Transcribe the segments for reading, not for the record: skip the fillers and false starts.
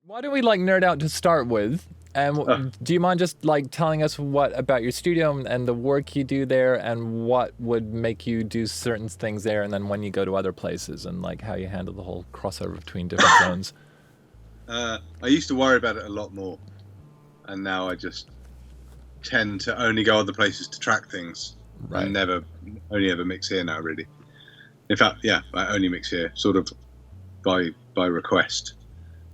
Why don't we like nerd out to start with? And do you mind just like telling us what about your studio and the work you do there, and what would make you do certain things there, and then when you go to other places, and like how you handle the whole crossover between different zones? I used to worry about it a lot more, and now I just tend to only go other places to track things. Right. I only ever mix here now, really. In fact, yeah, I only mix here, sort of by request.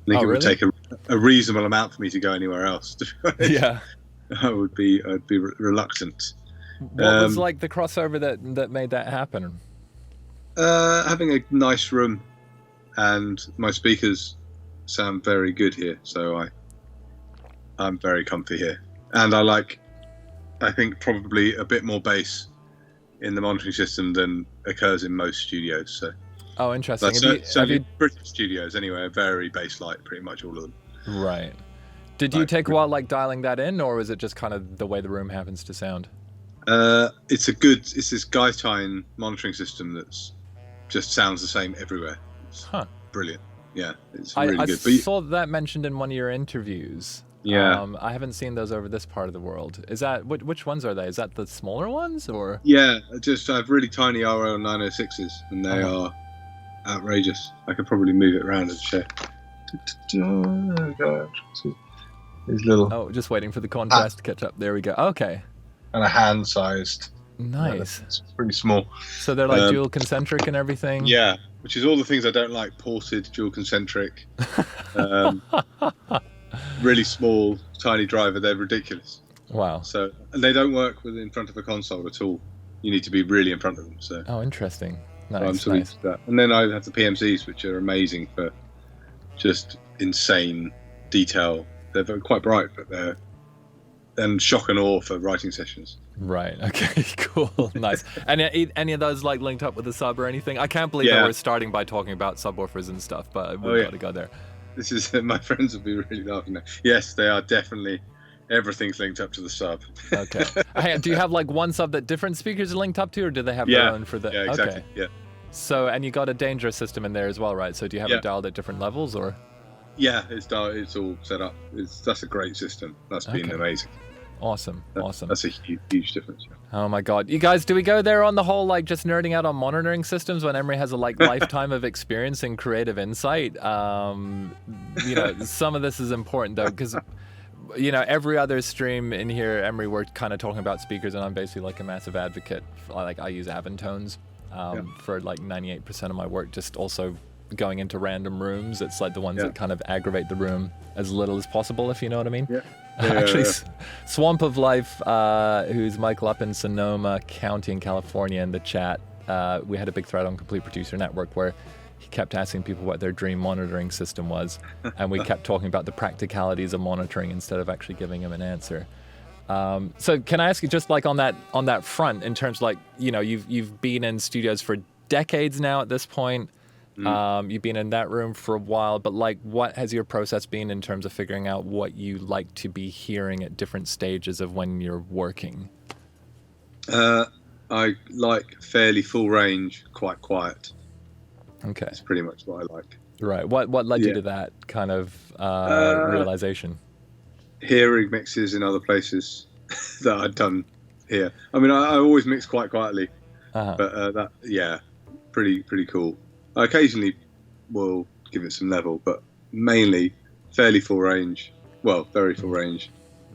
I think it would take a reasonable amount for me to go anywhere else. To be honest. Yeah, I'd be reluctant. what was like the crossover that made that happen? Having a nice room, and my speakers sound very good here, so I'm very comfy here, and I think probably a bit more bass in the monitoring system than occurs in most studios. So. Oh, interesting. British studios anyway are very bass light, pretty much all of them. Right. Did you take a while like dialing that in, or is it just kind of the way the room happens to sound? It's this Guytine monitoring system that's just sounds the same everywhere. It's brilliant. Yeah, it's really good. I saw that mentioned in one of your interviews. Yeah. I haven't seen those over this part of the world. Is that which ones are they? Is that the smaller ones or? Yeah, I have really tiny RL 906s, and they are outrageous. I could probably move it around and show. These little. Oh, just waiting for the contrast to catch up. There we go. Okay. And a hand-sized. Nice. It's pretty small. So they're like dual concentric and everything. Yeah, which is all the things I don't like. Ported, dual concentric. Really small, tiny driver. They're ridiculous. Wow. So, and they don't work in front of a console at all. You need to be really in front of them. So. Oh, interesting. Nice. I'm so used to that. And then I have the PMCs, which are amazing for just insane detail. They're quite bright, but they're shock and awe for writing sessions. Right. Okay. Cool. Nice. And any of those like linked up with the sub or anything? I can't believe that we're starting by talking about subwoofers and stuff, but we've got to go there. This is my friends will be really laughing now. Yes, they are definitely. Everything's linked up to the sub. Okay. Hey, do you have like one sub that different speakers are linked up to, or do they have their own for the? Yeah, exactly. Okay. Yeah. So, and you got a dangerous system in there as well, right? So, do you have it dialed at different levels, or? Yeah, it's all set up. That's a great system. That's been amazing. Awesome. That's a huge difference. Oh my God, you guys, do we go there on the whole like just nerding out on monitoring systems when Emre has a like lifetime of experience and creative insight? Some of this is important though, because every other stream in here, Emre, we're kind of talking about speakers, and I'm basically like a massive advocate. I use Avantones for like 98% of my work. Just also going into random rooms, it's like the ones that kind of aggravate the room as little as possible, if you know what I mean. Actually, Swamp of Life, who's Michael up in Sonoma County in California, in the chat, we had a big thread on Complete Producer Network where he kept asking people what their dream monitoring system was, and we kept talking about the practicalities of monitoring instead of actually giving him an answer. So can I ask you, just like on that front, in terms like, you've been in studios for decades now at this point. You've been in that room for a while, but like, what has your process been in terms of figuring out what you like to be hearing at different stages of when you're working? I like fairly full range, quite quiet. Okay. That's pretty much what I like. Right. What led you to that kind of realization? Hearing mixes in other places that I'd done here. I mean, I always mix quite quietly, but pretty cool. I occasionally will give it some level, but mainly fairly full range. Well, very full range.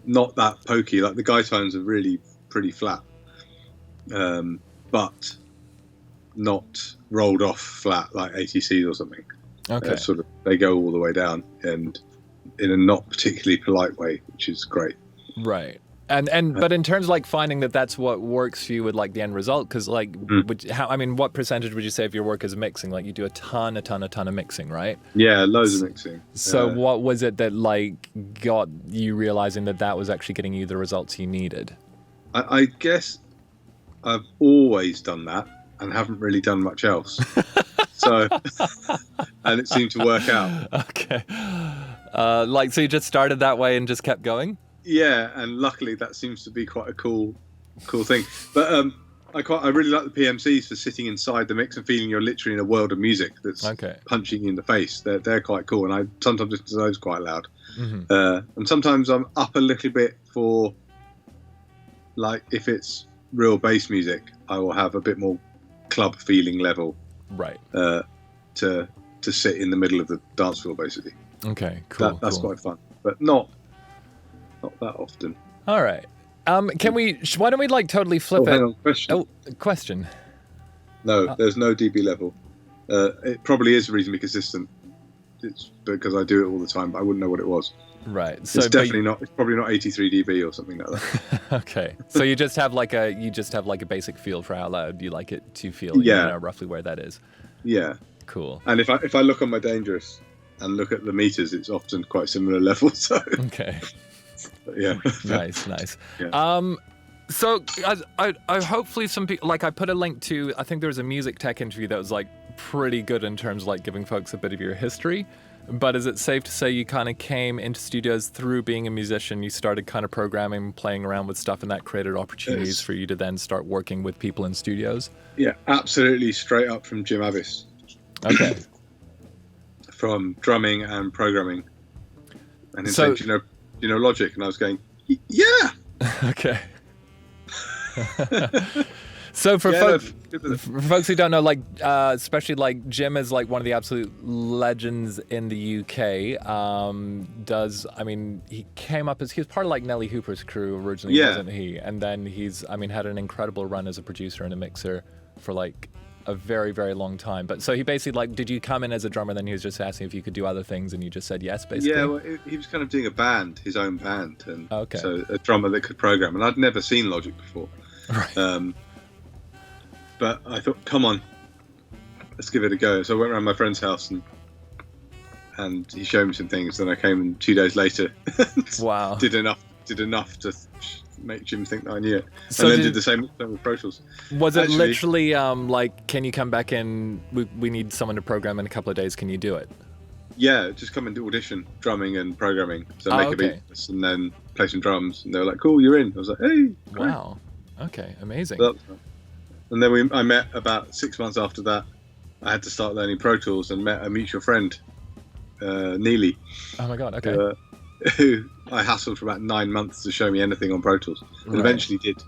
Not that pokey. Like the Guytines are really pretty flat, but not rolled off flat like ATCs or something. Okay. They go all the way down, and in a not particularly polite way, which is great. Right. But in terms of like finding that that's what works for you with like the end result, because like, what percentage would you say of your work is mixing? Like you do a ton of mixing, right? Yeah, loads of mixing. So what was it that like got you realizing that was actually getting you the results you needed? I guess I've always done that and haven't really done much else. So, and it seemed to work out. Okay. So you just started that way and just kept going? Yeah, and luckily that seems to be quite a cool thing. But I really like the PMCs for sitting inside the mix and feeling you're literally in a world of music that's punching you in the face. They're quite cool, and I sometimes listen to those quite loud. And sometimes I'm up a little bit for, like, if it's real bass music, I will have a bit more club feeling level, right? To sit in the middle of the dance floor, basically. Okay, cool. That's quite fun, but not that often. All right. Can we? Why don't we like totally flip it? Hang on, question. Oh, question. No, there's no dB level. It probably is reasonably consistent. It's because I do it all the time, but I wouldn't know what it was. Right. So it's definitely not. It's probably not 83 dB or something like that. Okay. So you just have like a basic feel for how loud you like it to feel. Yeah. You know roughly where that is. Yeah. Cool. And if I look on my Dangerous and look at the meters, it's often quite similar level. So. Okay. Yeah. Nice. Yeah. So I hopefully some people, like, I put a link to, I think there was a music tech interview that was like pretty good in terms of like giving folks a bit of your history. But is it safe to say you kind of came into studios through being a musician? You started kind of programming, playing around with stuff, and that created opportunities for you to then start working with people in studios? Yeah, absolutely, straight up from Jim Abbas. Okay. From drumming and programming. And he said, you know Logic? And I was going, yeah. Okay. So for folks who don't know, like, especially like Jim is like one of the absolute legends in the UK. He came up he was part of like Nelly Hooper's crew originally, wasn't he? And then he's had an incredible run as a producer and a mixer for like a very, very long time. But so he basically, like, did you come in as a drummer, then he was just asking if you could do other things and you just said yes, basically? Yeah, well, he was kind of doing his own band. And so a drummer that could program. And I'd never seen Logic before. Right. But I thought, come on, let's give it a go. So I went around my friend's house and he showed me some things. Then I came in 2 days later. Wow. Did enough to make Jim think that I knew it. So and then did the same with Pro Tools. Was it literally like, can you come back in? We need someone to program in a couple of days. Can you do it? Yeah, just come and do audition, drumming and programming. So make a beat and then play some drums. And they were like, cool, you're in. I was like, hey. Great. Wow. Okay, amazing. So and then I met about 6 months after that. I had to start learning Pro Tools and met a mutual friend, Neely. Oh my God, okay. Who I hassled for about 9 months to show me anything on Pro Tools, and eventually did.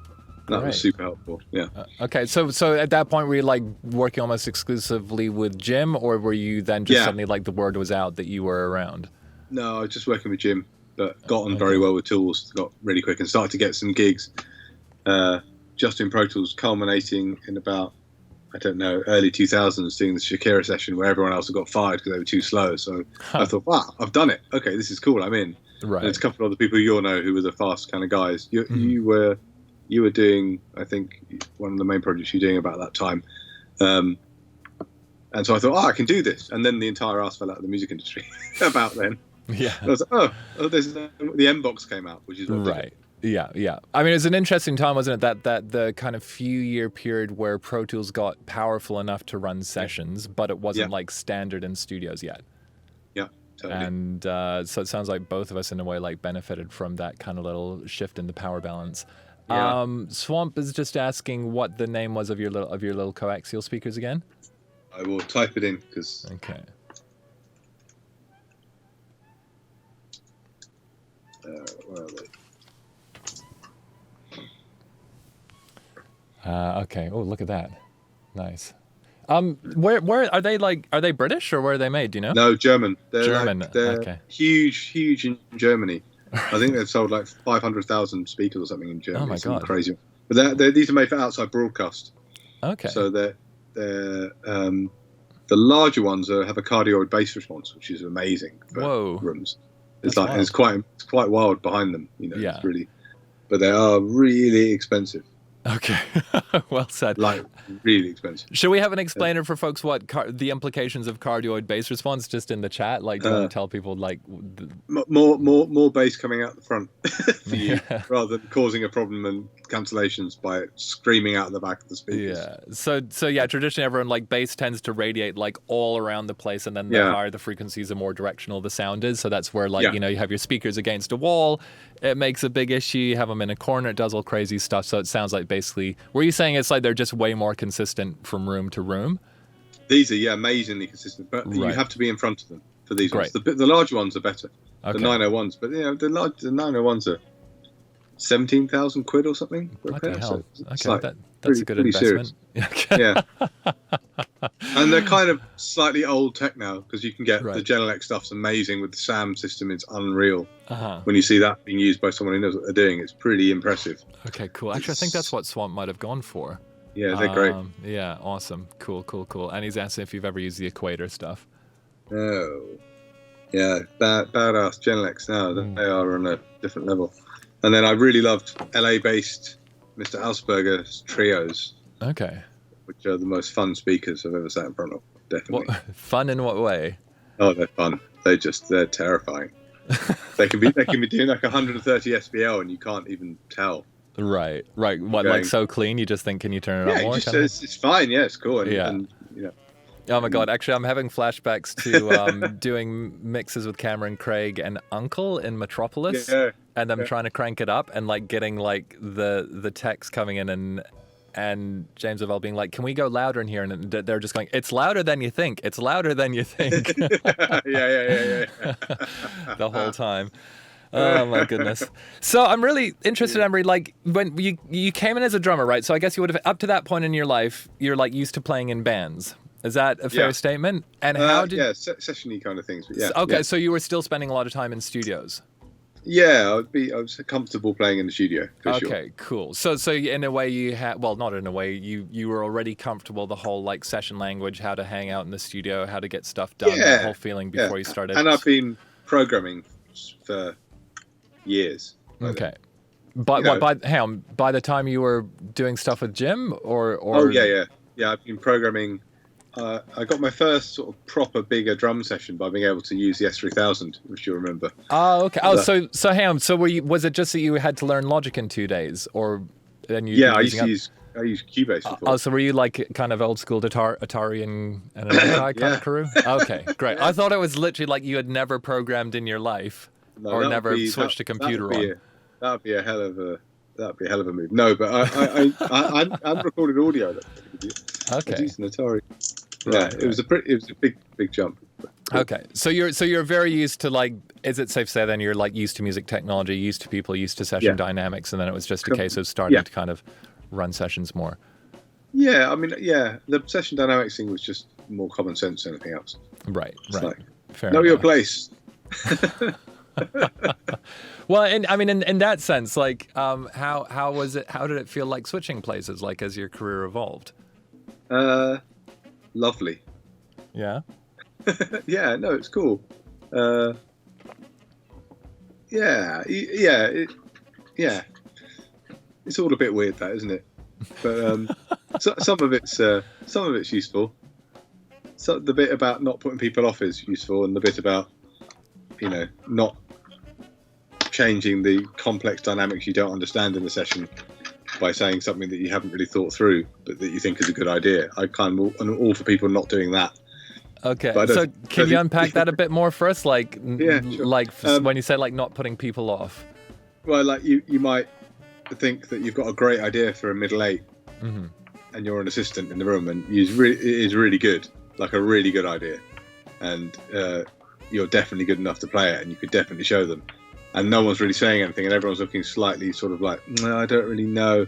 That was super helpful. Yeah. Okay, so at that point, were you like working almost exclusively with Jim, or were you then just suddenly like the word was out that you were around? No, I was just working with Jim, but got on very well with Tools. Got really quick and started to get some gigs. Just in Pro Tools, culminating in about, I don't know, early 2000s, doing the Shakira session where everyone else had got fired because they were too slow. So I thought, wow, I've done it. Okay, this is cool. I'm in. Right. And there's a couple of other people you'll know who were the fast kind of guys. You were doing, I think, one of the main projects you're doing about that time. And so I thought, I can do this. And then the entire ass fell out of the music industry about then. Yeah. I was like, the M-Box came out, which is what right. Yeah. I mean, it's an interesting time, wasn't it? That the kind of few-year period where Pro Tools got powerful enough to run sessions, but it wasn't like standard in studios yet. Yeah, totally. And so it sounds like both of us, in a way, like benefited from that kind of little shift in the power balance. Yeah. Swamp is just asking what the name was of your little coaxial speakers again. I will type it in because. Okay. Where are they? Okay. Oh, look at that. Nice. Where are they? Like, are they British or where are they made? Do you know? No, German. They're German. They're huge in Germany. I think they've sold like 500,000 speakers or something in Germany. Oh my God. Crazy. But these are made for outside broadcast. Okay. So they're the larger ones have a cardioid bass response, which is amazing for rooms. It's like it's quite wild behind them. You know, yeah. It's really, but they are really expensive. Okay, well said. Like, really expensive. Should we have an explainer for folks what the implications of cardioid bass response just in the chat? Like, do you want to tell people, like... More bass coming out the front for you, rather than causing a problem and cancellations by screaming out the back of the speakers. Yeah. So traditionally everyone, like, bass tends to radiate, like, all around the place, and then the higher the frequencies, the more directional the sound is. So that's where, like, you know, you have your speakers against a wall. it makes a big issue. You have them in a corner, it does all crazy stuff. So it sounds like basically, were you saying it's like they're just way more consistent from room to room? These are amazingly consistent, but you have to be in front of them for these ones. The larger ones are better, the 901s, but the 901s are 17,000 quid or something. What the hell? So okay, that's a good investment. Yeah. And they're kind of slightly old tech now, because you can get the Genelec stuff's amazing with the SAM system. It's unreal. When you see that being used by someone who knows what they're doing, it's pretty impressive. Okay, cool. Actually, I think that's what Swamp might have gone for. Yeah, they're great. Yeah, awesome. Cool. And he's asking if you've ever used the Equator stuff. Oh. Yeah, badass Genelecs now. They are on a different level. And then I really loved LA-based Mr. Ausberger's trios. Okay. Which are the most fun speakers I've ever sat in front of, definitely. Fun in what way? Oh, they're fun. They're terrifying. they can be doing like 130 SBL and you can't even tell. Right. What, like so clean? You just think, can you turn it up more? It's fine. Yeah, it's cool. And, oh my God! Actually, I'm having flashbacks to doing mixes with Cameron Craig and Uncle in Metropolis, and I'm trying to crank it up and like getting like the text coming in and James Avell being like, "Can we go louder in here?" And they're just going, "It's louder than you think. It's louder than you think." yeah. The whole time. Oh my goodness. So I'm really interested, Emre, like when you came in as a drummer, right? So I guess you would have, up to that point in your life, you're like used to playing in bands. Is that a fair statement? And how did... session-y kind of things. But so you were still spending a lot of time in studios. Yeah, I was comfortable playing in the studio, for sure. Okay, cool. So in a way you had, well, not in a way, you were already comfortable, the whole like session language, how to hang out in the studio, how to get stuff done, that whole feeling before you started. And I've been programming for years. Okay. But by the time you were doing stuff with Jim or Oh yeah, I've been programming. I got my first sort of proper bigger drum session by being able to use the S3000, if you remember. Oh, okay. Oh, so was it just that you had to learn Logic in 2 days, or then you? Yeah, I used Cubase before. Oh, so were you like kind of old school Atari and an Amiga kind of crew? Okay, great. I thought it was literally like you had never programmed in your life, or never switched a computer on. That'd be a hell of a move. No, but I'm recording audio. Okay. I used an Atari. Yeah, it was a big jump. Okay, so you're very used to, like, is it safe to say then you're like used to music technology, used to people, used to session dynamics, and then it was just a case of starting to kind of run sessions more. Yeah, I mean, the session dynamics thing was just more common sense than anything else. Right. Like, fair know enough. your place. Well, and I mean, in that sense, like, how was it? How did it feel like switching places, like as your career evolved? Lovely. Yeah. Yeah. No, it's cool. Yeah. It's all a bit weird, that, isn't it? But some of it's useful. So the bit about not putting people off is useful, and the bit about not changing the complex dynamics you don't understand in the session by saying something that you haven't really thought through but that you think is a good idea. I'm all for people not doing that. Okay, so can you unpack that a bit more for us? Like, sure. Like when you say like not putting people off. Well, like you might think that you've got a great idea for a middle eight, and you're an assistant in the room, and it is really good, like a really good idea, and you're definitely good enough to play it, and you could definitely show them. And no one's really saying anything, and everyone's looking slightly sort of like, no, I don't really know.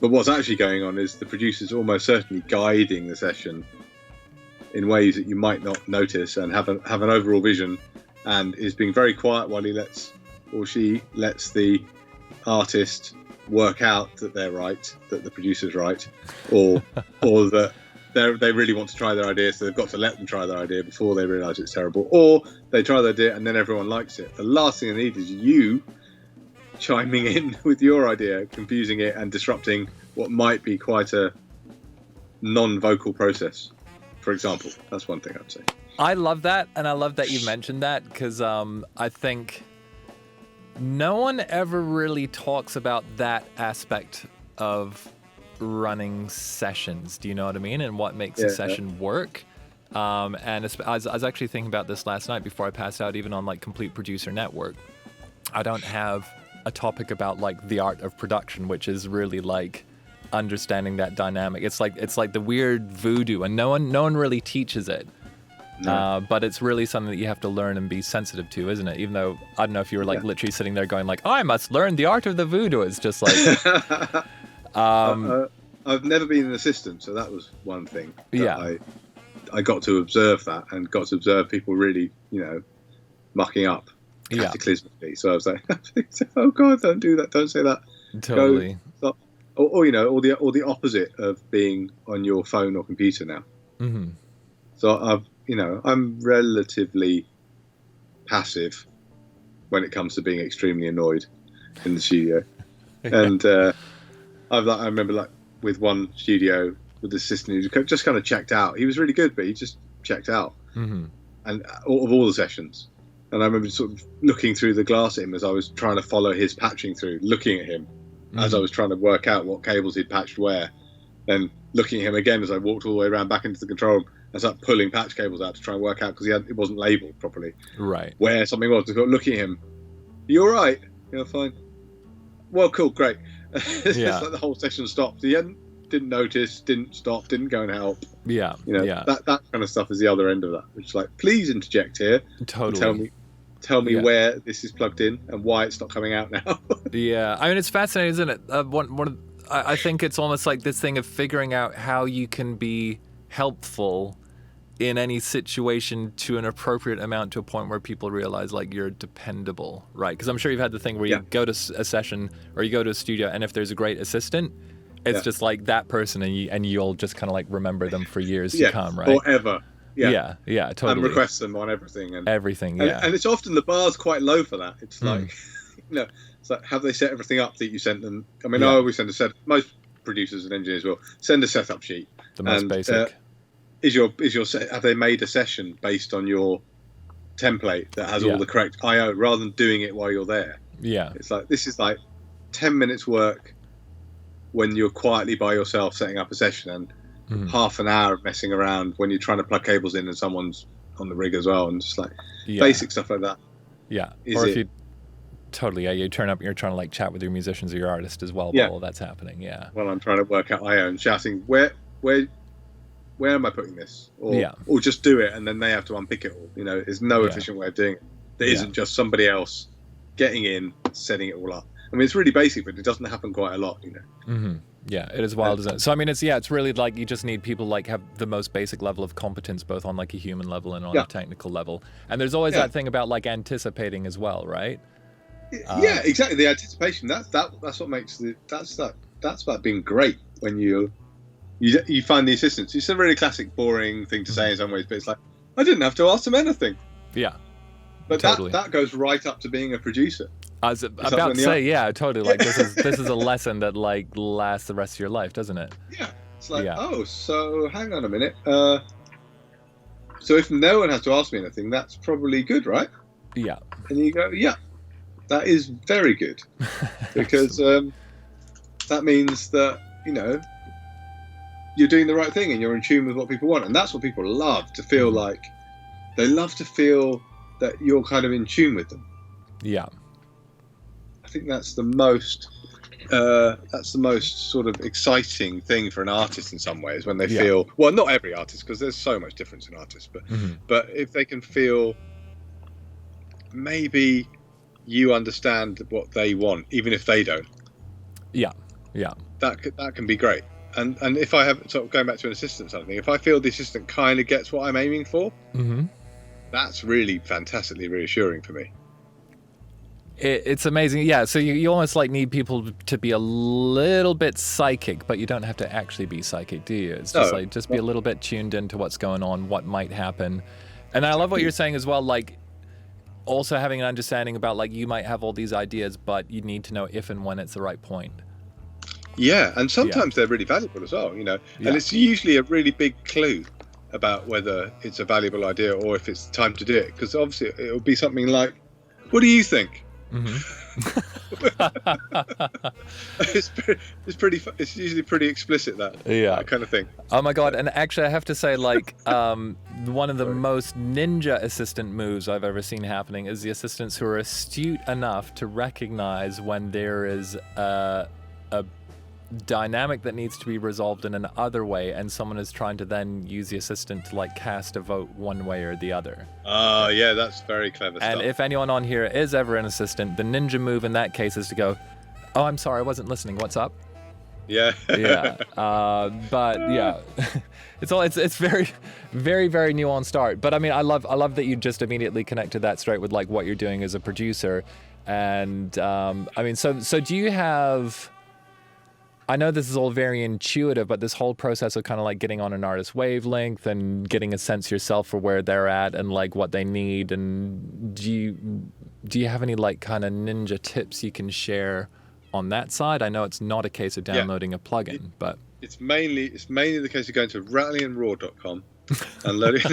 But what's actually going on is the producer's almost certainly guiding the session in ways that you might not notice, and have an overall vision, and is being very quiet while he lets the artist work out that they're right, that the producer's right, or that they really want to try their idea, so they've got to let them try their idea before they realise it's terrible, or they try their idea and then everyone likes it. The last thing they need is you chiming in with your idea, confusing it and disrupting what might be quite a non-vocal process, for example. That's one thing I'd say. I love that, and I love that you mentioned that, because I think no one ever really talks about that aspect of running sessions. Do you know what I mean? And what makes a session work? And I was actually thinking about this last night before I passed out, even on like Complete Producer Network. I don't have a topic about like the art of production, which is really like understanding that dynamic. It's like the weird voodoo, and no one really teaches it. No. But it's really something that you have to learn and be sensitive to, isn't it? Even though, I don't know if you were like literally sitting there going like, oh, I must learn the art of the voodoo. It's just like... I've never been an assistant, so that was one thing. I got to observe that and got to observe people really, mucking up cataclysmically. So I was like, oh God, don't do that. Don't say that. Totally. Or the opposite of being on your phone or computer now. Mm-hmm. So I'm relatively passive when it comes to being extremely annoyed in the studio. And I remember like with one studio with the assistant who just kind of checked out. He was really good, but he just checked out. Mm-hmm. And of all the sessions. And I remember sort of looking through the glass at him as I was trying to follow his patching through, looking at him as I was trying to work out what cables he'd patched where, then looking at him again as I walked all the way around back into the control room and started pulling patch cables out to try and work out, because it wasn't labelled properly. Right. Where something was. Just looking at him, you all right? Yeah, fine. Well, cool, great. It's like the whole session stopped. He didn't notice, didn't stop, didn't go and help. Yeah. That kind of stuff is the other end of that. Which is like, please interject here. Totally. Tell me where this is plugged in and why it's not coming out now. Yeah, I mean, it's fascinating, isn't it? I think it's almost like this thing of figuring out how you can be helpful in any situation to an appropriate amount, to a point where people realize like you're dependable, right? Because I'm sure you've had the thing where you go to a session or you go to a studio, and if there's a great assistant, it's just like that person, and you'll just kind of like remember them for years to come, right? Forever. Yeah, totally. And request them on everything. And it's often the bar's quite low for that. It's like, it's like, have they set everything up that you sent them? I mean, I always send most producers and engineers will send a setup sheet. The most basic. Have they made a session based on your template that has all the correct I/O, rather than doing it while you're there? Yeah. It's like, this is like 10 minutes work when you're quietly by yourself setting up a session, and half an hour of messing around when you're trying to plug cables in and someone's on the rig as well, and just like basic stuff like that. Yeah. Or if you you turn up and you're trying to like chat with your musicians or your artist as well while all that's happening. Yeah. Well, I'm trying to work out I/O and shouting, where am I putting this? Or just do it, and then they have to unpick it all. There's no efficient way of doing it. There isn't just somebody else getting in, setting it all up. I mean, it's really basic, but it doesn't happen quite a lot, Mm-hmm. Yeah, it is wild, isn't it? So, I mean, it's really like you just need people like have the most basic level of competence, both on like a human level and on a technical level. And there's always that thing about like anticipating as well, right? Yeah, exactly. The anticipation. That's what makes that's about being great when you find the assistants. It's a really classic, boring thing to say in some ways, but it's like, I didn't have to ask them anything. Yeah. But totally. that goes right up to being a producer. I was about to say, totally. Like this is a lesson that like lasts the rest of your life, doesn't it? Yeah. It's like, so hang on a minute. So if no one has to ask me anything, that's probably good, right? Yeah. And you go, that is very good, because that means that you're doing the right thing and you're in tune with what people want, and that's what people love to feel like. They love to feel that you're kind of in tune with them. Yeah. I think that's the most sort of exciting thing for an artist in some ways, when they feel, well, not every artist, because there's so much difference in artists, but if they can feel maybe you understand what they want, even if they don't. Yeah. That can be great. And if I have, sort of going back to an assistant or something, if I feel the assistant kind of gets what I'm aiming for, that's really fantastically reassuring for me. It's amazing. Yeah, so you almost like need people to be a little bit psychic, but you don't have to actually be psychic, do you? It's just be a little bit tuned into what's going on, what might happen. And I love what you're saying as well, like also having an understanding about like you might have all these ideas, but you need to know if and when it's the right point. Yeah, and sometimes they're really valuable as well, and it's usually a really big clue about whether it's a valuable idea or if it's time to do it, because obviously it'll be something like, what do you think? It's usually pretty explicit, that kind of thing. Oh my god! And actually, I have to say, like, one of the most ninja assistant moves I've ever seen happening is the assistants who are astute enough to recognize when there is a dynamic that needs to be resolved in an other way, and someone is trying to then use the assistant to like cast a vote one way or the other. Oh yeah, that's very clever stuff. And if anyone on here is ever an assistant, the ninja move in that case is to go, "Oh, I'm sorry, I wasn't listening. What's up?" Yeah. Yeah. But yeah, it's very, very, very nuanced art. But I mean, I love that you just immediately connected that straight with like what you're doing as a producer. And I mean, so do you have? I know this is all very intuitive, but this whole process of kind of like getting on an artist's wavelength and getting a sense yourself for where they're at and like what they need. And do you have any like kind of ninja tips you can share on that side? I know it's not a case of downloading a plugin, but it's mainly the case of going to rattlyandraw.com and learning.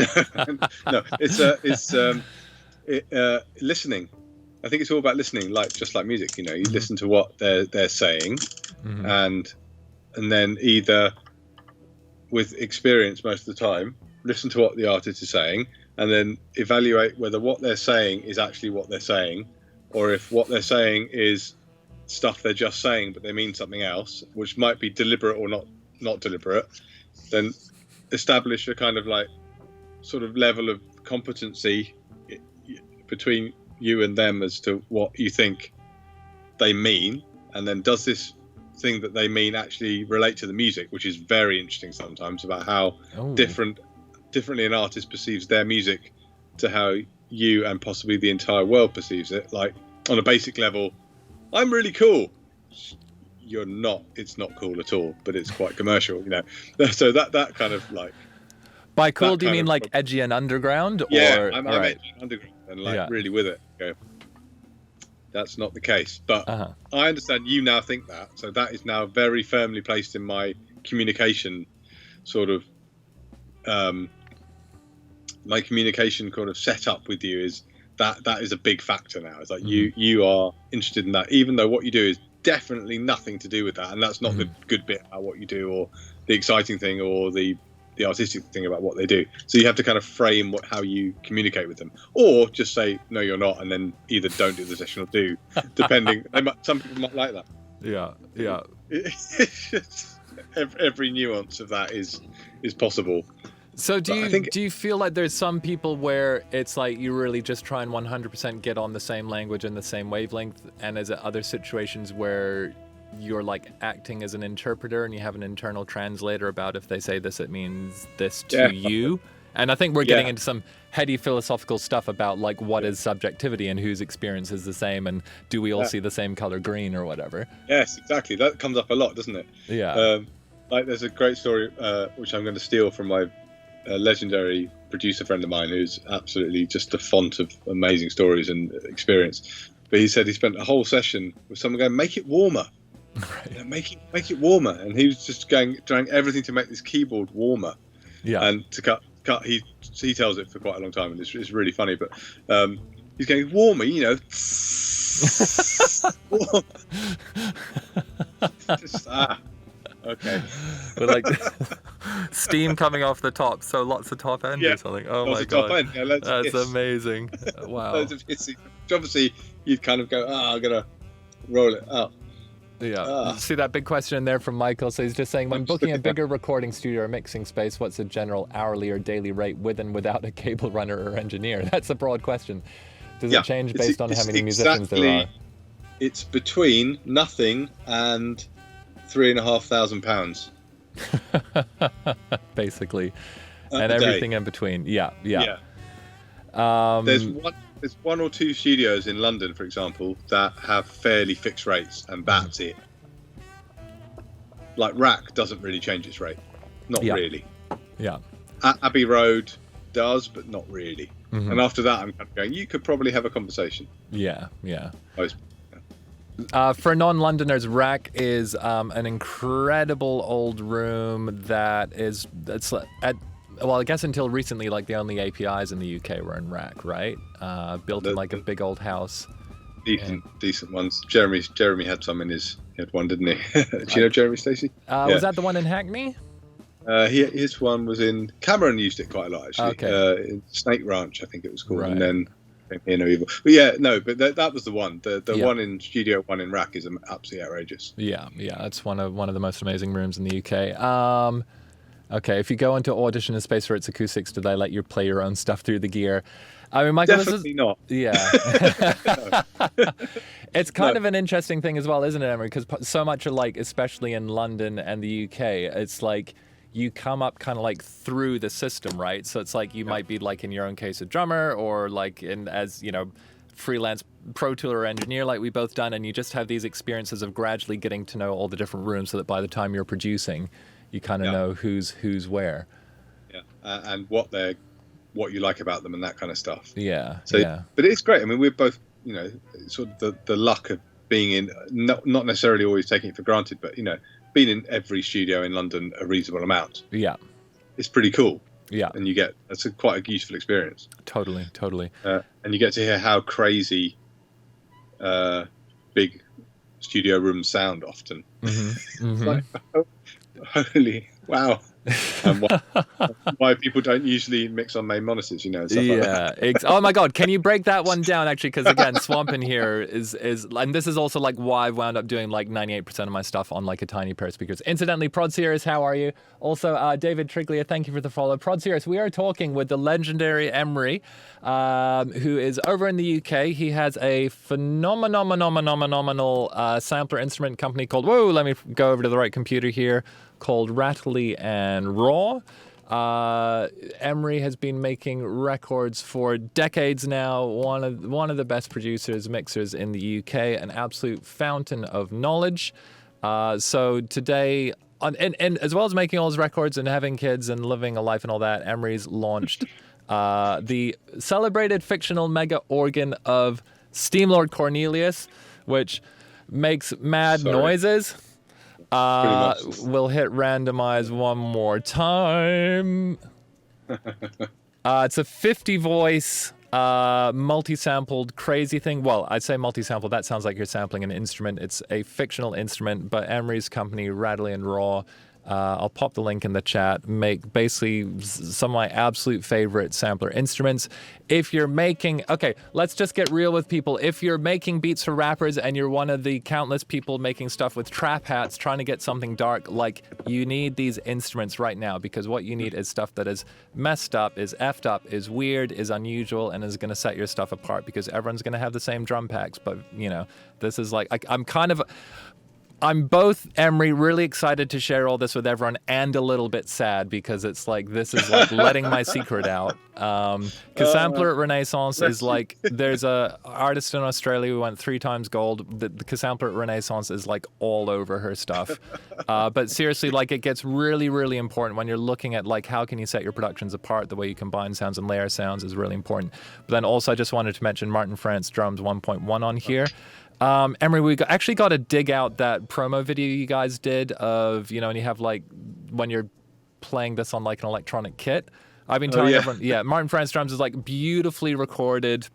No, it's listening. I think it's all about listening, like just like music. You know, you listen to what they're saying. Mm-hmm. And then either with experience most of the time, listen to what the artist is saying, and then evaluate whether what they're saying is actually what they're saying, or if what they're saying is stuff they're just saying but they mean something else, which might be deliberate or not deliberate. Then establish a kind of like sort of level of competency between you and them as to what you think they mean, and then does this thing that they mean actually relate to the music, which is very interesting sometimes, about how differently an artist perceives their music to how you and possibly the entire world perceives it. Like on a basic level, I'm really cool. You're not. It's not cool at all, but it's quite commercial, you know. So that kind of like. By cool, do you mean like edgy and underground? Yeah, I'm edgy and underground and like really with it. Okay. That's not the case, but I understand you now think that, so that is now very firmly placed in my communication sort of my communication kind of setup with you is that is a big factor now. It's like you are interested in that, even though what you do is definitely nothing to do with that, and that's not the good bit about what you do, or the exciting thing, or the artistic thing about what they do. So you have to kind of frame how you communicate with them, or just say no, you're not, and then either don't do the session or do, depending. Some people might like that. Yeah. It's just, every nuance of that is possible. So do you feel like there's some people where it's like you really just try and 100% get on the same language and the same wavelength, and is it other situations where you're like acting as an interpreter and you have an internal translator about if they say this, it means this to you? And I think we're getting into some heady philosophical stuff about like what is subjectivity and whose experience is the same, and do we all see the same color green or whatever? Yes, exactly. That comes up a lot, doesn't it? Yeah. Like there's a great story which I'm going to steal from my legendary producer friend of mine, who's absolutely just a font of amazing stories and experience. But he said he spent a whole session with someone going, make it warmer. Right. You know, make it warmer, and he was just trying everything to make this keyboard warmer. Yeah. And to cut. He tells it for quite a long time, and it's really funny. But he's going warmer, you know. Warmer. Just, okay. With like steam coming off the top, so lots of top end or something. Oh my god, top end. Yeah, that's amazing. Wow. Obviously, you'd kind of go, I'm gonna roll it up. Yeah. See that big question in there from Michael? So he's just saying, when booking a bigger recording studio or mixing space, what's the general hourly or daily rate with and without a cable runner or engineer? That's a broad question. Does it change based on how many musicians there are? It's between nothing and £3,500. Basically. And everything in between. Yeah. There's one or two studios in London, for example, that have fairly fixed rates, and that's it. Like Rack doesn't really change its rate. Not really. Yeah. Abbey Road does, but not really. Mm-hmm. And after that, I'm kind of going, you could probably have a conversation. Yeah. For non-Londoners, Rack is an incredible old room well, I guess until recently, like the only APIs in the UK were in Rack, right? Built in like a big old house. decent ones. Jeremy had some in he had one, didn't he? Do you know Jeremy Stacey? Was that the one in Hackney? His one was in Cameron. Used it quite a lot actually. Okay. In Snake Ranch, I think it was called, Right. and then Hear No Evil. But that was the one. The one in Studio One in Rack is absolutely outrageous. Yeah, that's one of the most amazing rooms in the UK. Okay, if you go into Audition in Space for its acoustics, do they let you play your own stuff through the gear? I mean, Michael, Definitely not. Yeah. It's kind of an interesting thing as well, isn't it, Emre? Because so much of, like, especially in London and the UK, it's like you come up kind of like through the system, right? So it's like you might be, like, in your own case, a drummer, or like as, freelance Pro Tooler or engineer like we both done, and you just have these experiences of gradually getting to know all the different rooms so that by the time you're producing, you kind of know who's where. Yeah, and what you like about them and that kind of stuff. Yeah. But it's great. I mean, we're both, sort of the luck of being in, not necessarily always taking it for granted, but, being in every studio in London a reasonable amount. Yeah. It's pretty cool. Yeah. And that's quite a useful experience. Totally. And you get to hear how crazy big studio rooms sound often. Mm-hmm. Mm-hmm. Like, holy, wow. And why people don't usually mix on main monitors, and stuff like that. Oh my God, can you break that one down actually? Because again, Swamp in here is, and this is also like why I've wound up doing like 98% of my stuff on like a tiny pair of speakers. Incidentally, Prod Series, how are you? Also, David Triglia, thank you for the follow. Prod Series, we are talking with the legendary Emre, who is over in the UK. He has a phenomenal sampler instrument company called, let me go over to the right computer here, called Rattly and Raw. Emre has been making records for decades now. One of the best producers, mixers in the UK, an absolute fountain of knowledge. So today, and as well as making all his records and having kids and living a life and all that, Emre's launched the celebrated fictional mega organ of Steamlord Cornelius, which makes mad noises. We'll hit randomize one more time. It's a 50 voice, multi-sampled crazy thing. Well, I'd say multi-sampled. That sounds like you're sampling an instrument. It's a fictional instrument, but Emre's company, Rattly and Raw, I'll pop the link in the chat, make basically some of my absolute favorite sampler instruments. If you're making, okay, let's just get real with people. If you're making beats for rappers and you're one of the countless people making stuff with trap hats, trying to get something dark, like, you need these instruments right now, because what you need is stuff that is messed up, is effed up, is weird, is unusual, and is going to set your stuff apart, because everyone's going to have the same drum packs. But, this is like, I'm both, Emre, really excited to share all this with everyone, and a little bit sad, because it's like, this is like letting my secret out. Sampler at Renaissance is like, there's a artist in Australia who went 3 times gold. The Sampler at Renaissance is like all over her stuff. But seriously, like, it gets really, really important when you're looking at like, how can you set your productions apart? The way you combine sounds and layer sounds is really important. But then also I just wanted to mention Martin France Drums 1.1 on here. Emre, we actually got to dig out that promo video you guys did of, and you have like, when you're playing this on like an electronic kit. I've been telling everyone, Martin France Drums is like beautifully recorded,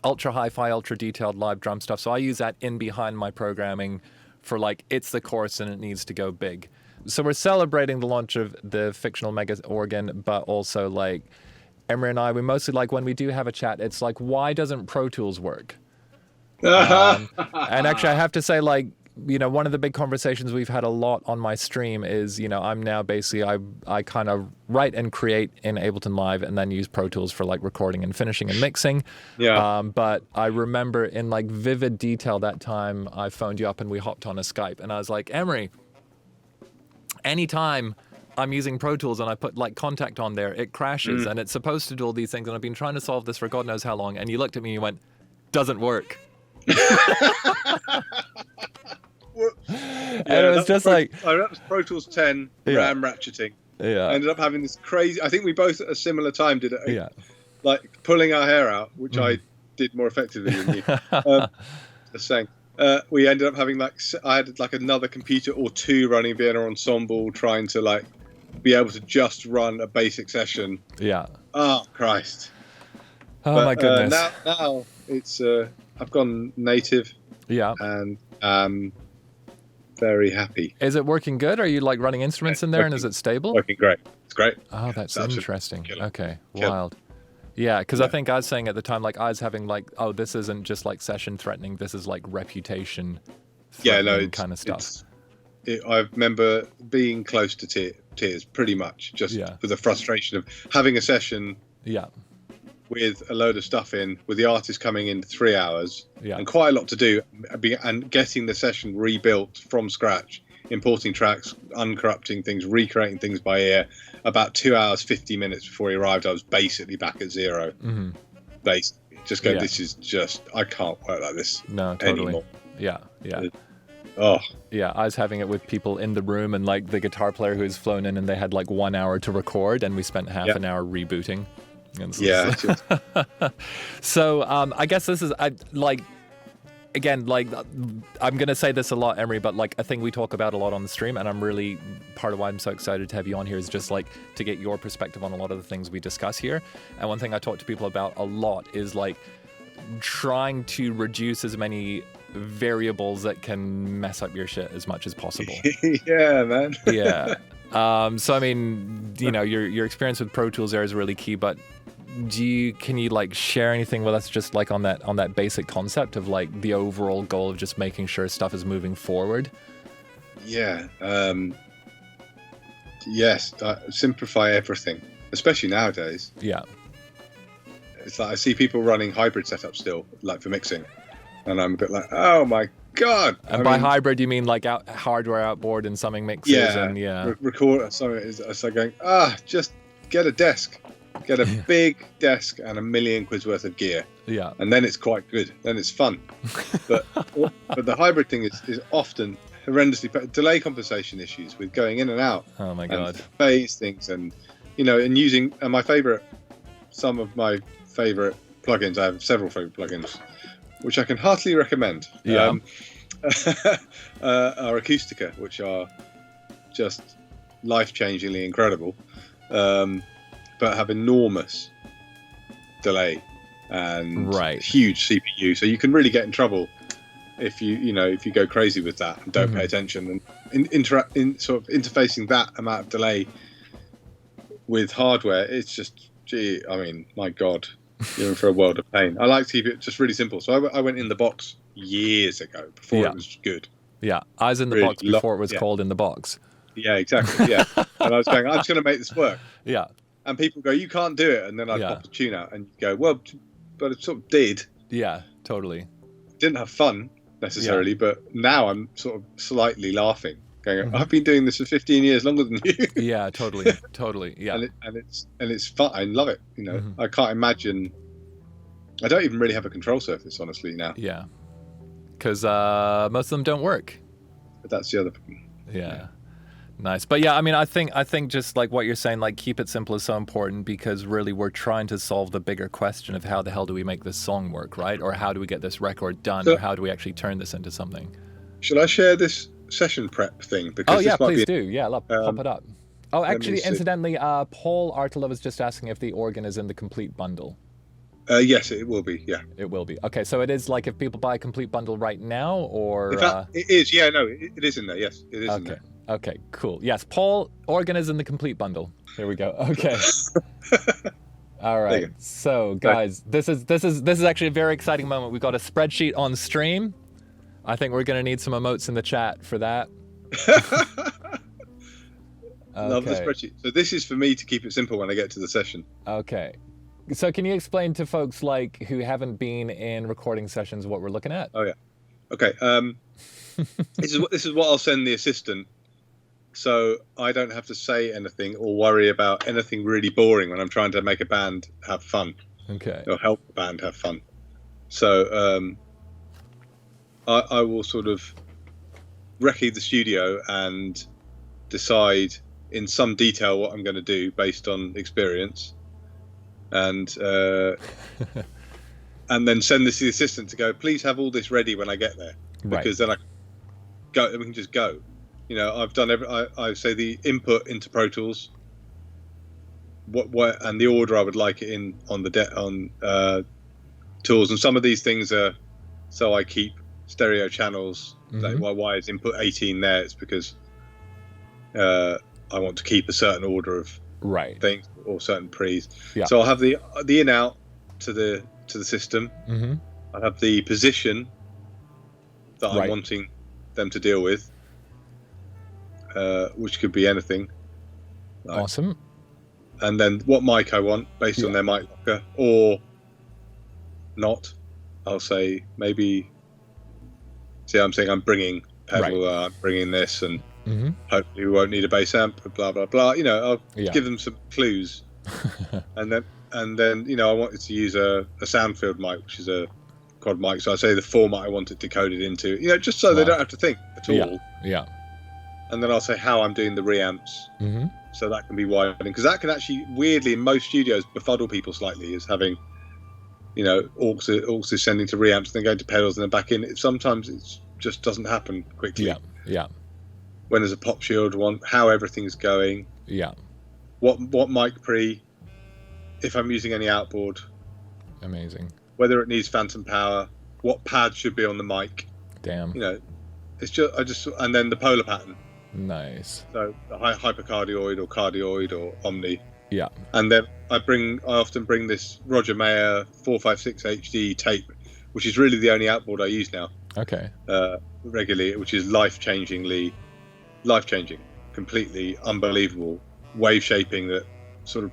ultra hi-fi, ultra detailed live drum stuff. So I use that in behind my programming for like, it's the chorus and it needs to go big. So we're celebrating the launch of the fictional mega organ, but also like Emre and I, we mostly like when we do have a chat, it's like, why doesn't Pro Tools work? And actually, I have to say, like, one of the big conversations we've had a lot on my stream is, I'm now basically, I kind of write and create in Ableton Live and then use Pro Tools for like recording and finishing and mixing. Yeah. But I remember in like vivid detail that time I phoned you up and we hopped on a Skype and I was like, Emre, anytime I'm using Pro Tools and I put like contact on there, it crashes and it's supposed to do all these things. And I've been trying to solve this for God knows how long. And you looked at me and you went, doesn't work. And it was just like, that was Pro Tools 10 RAM ratcheting. Yeah, I ended up having this crazy, I think we both at a similar time did it, like pulling our hair out, which I did more effectively than you. Just saying, we ended up having like, I had like another computer or 2 running Vienna Ensemble, trying to like be able to just run a basic session. Yeah. Oh Christ. Oh, but, my goodness. Now it's I've gone native. Yeah. And very happy. Is it working good? Are you like running instruments in there, and is it stable? Working great. It's great. Oh, that's interesting. Killer. Okay, Killer. wild. Yeah, because I think I was saying at the time, like I was having like, oh, this isn't just like session threatening. This is like reputation threatening kind of stuff. I remember being close to tears, pretty much, just for the frustration of having a session. Yeah. With a load of stuff in, with the artist coming in 3 hours, and quite a lot to do, and getting the session rebuilt from scratch, importing tracks, uncorrupting things, recreating things by ear. About 2 hours, 50 minutes before he arrived, I was basically back at zero. Mm-hmm. Basically, just going, this is just, I can't work like this anymore. Yeah. Oh. Yeah, I was having it with people in the room, and like the guitar player who's flown in, and they had like 1 hour to record, and we spent half an hour rebooting. So I guess this is again, like I'm gonna say this a lot, Emre, but like I think we talk about a lot on the stream, and I'm really part of why I'm so excited to have you on here is just like to get your perspective on a lot of the things we discuss here. And one thing I talk to people about a lot is like trying to reduce as many variables that can mess up your shit as much as possible. Yeah, man. Yeah. So I mean, you know, your experience with Pro Tools there is really key, but can you like share anything with us just like on that basic concept of like the overall goal of just making sure stuff is moving forward? Yeah. Yes. Simplify everything, especially nowadays. Yeah. It's like I see people running hybrid setups still, like for mixing, and I'm a bit like, oh my god. And by hybrid, you mean like hardware outboard and summing mixes? Record something. It's like going, just get a desk. Get a big desk and £1 million worth of gear. Yeah. And then it's quite good. Then it's fun. But the hybrid thing is often horrendously delay compensation issues with going in and out. Oh my god. And phase things, and and using some of my favorite plugins. I have several favorite plugins, which I can heartily recommend. Yeah. Are Acoustica, which are just life-changingly incredible. But have enormous delay and huge CPU, so you can really get in trouble if you go crazy with that and don't pay attention. And sort of interfacing that amount of delay with hardware, it's just my god, you're in for a world of pain. I like to keep it just really simple, so I went in the box years ago before it was good. Yeah, I was in the box before it was called in the box. Yeah, exactly. Yeah, and I was going, I'm just going to make this work. Yeah. And people go, you can't do it. And then I pop the tune out and you go, well, but it sort of did. Yeah, totally. Didn't have fun necessarily, but now I'm sort of slightly laughing, going, I've been doing this for 15 years longer than you. Yeah, totally. Yeah. and it's fun. I love it. I can't imagine. I don't even really have a control surface, honestly, now. Yeah. Because most of them don't work. But that's the other. Yeah. Nice. But yeah, I mean, I think just like what you're saying, like keep it simple is so important, because really we're trying to solve the bigger question of how the hell do we make this song work, right? Or how do we get this record done, or how do we actually turn this into something? Should I share this session prep thing? Because please do. Yeah, pop it up. Oh, actually, incidentally, Paul Artela was just asking if the organ is in the complete bundle. Yes, it will be. Yeah, it will be. Okay, so it is like if people buy a complete bundle right now, or in fact, it is. Yeah, no, it is in there. Yes, it is in there. Okay, cool. Yes, Paul, organ is in the complete bundle. Here we go. Okay. All right. So, guys, this is actually a very exciting moment. We've got a spreadsheet on stream. I think we're going to need some emotes in the chat for that. Love the spreadsheet. So this is for me to keep it simple when I get to the session. Okay. So can you explain to folks like who haven't been in recording sessions what we're looking at? Oh yeah. Okay. This is what I'll send the assistant, so I don't have to say anything or worry about anything really boring when I'm trying to make a band have fun. Okay. Or help the band have fun. So I will sort of recce the studio and decide in some detail what I'm going to do based on experience, and then send this to the assistant to go, please have all this ready when I get there, because then we can just go. I've done I say the input into Pro Tools, what and the order I would like it in on tools, and some of these things are So I keep stereo channels. Like, why is input 18 there? It's because I want to keep a certain order of things or certain pre's. Yeah. So I'll have the in out to the system. I'll have the position that I'm wanting them to deal with, which could be anything. Like, awesome. And then what mic I want based on their mic locker or not. I'll say maybe. See, I'm saying I'm bringing pedal, I'm bringing this, and hopefully we won't need a bass amp. Blah blah blah. You know, I'll give them some clues, and then you know, I wanted to use a Soundfield mic, which is a quad mic. So I say the format I want it decoded into. You know, just so they don't have to think at all. Yeah. And then I'll say how I'm doing the reamps, so that can be widening, because that can actually weirdly in most studios befuddle people slightly, is having, you know, aux sending to reamps, then going to pedals and then back in. Sometimes it just doesn't happen quickly. Yeah. When there's a pop shield one, how everything's going. Yeah. What mic pre, if I'm using any outboard. Amazing. Whether it needs phantom power, what pad should be on the mic. Damn. You know, it's and then the polar pattern. Nice. So the hypercardioid or cardioid or omni. Yeah. And then I often bring this Roger Mayer 456 HD tape, which is really the only outboard I use now. Okay. Regularly, which is life-changing, completely unbelievable wave shaping that sort of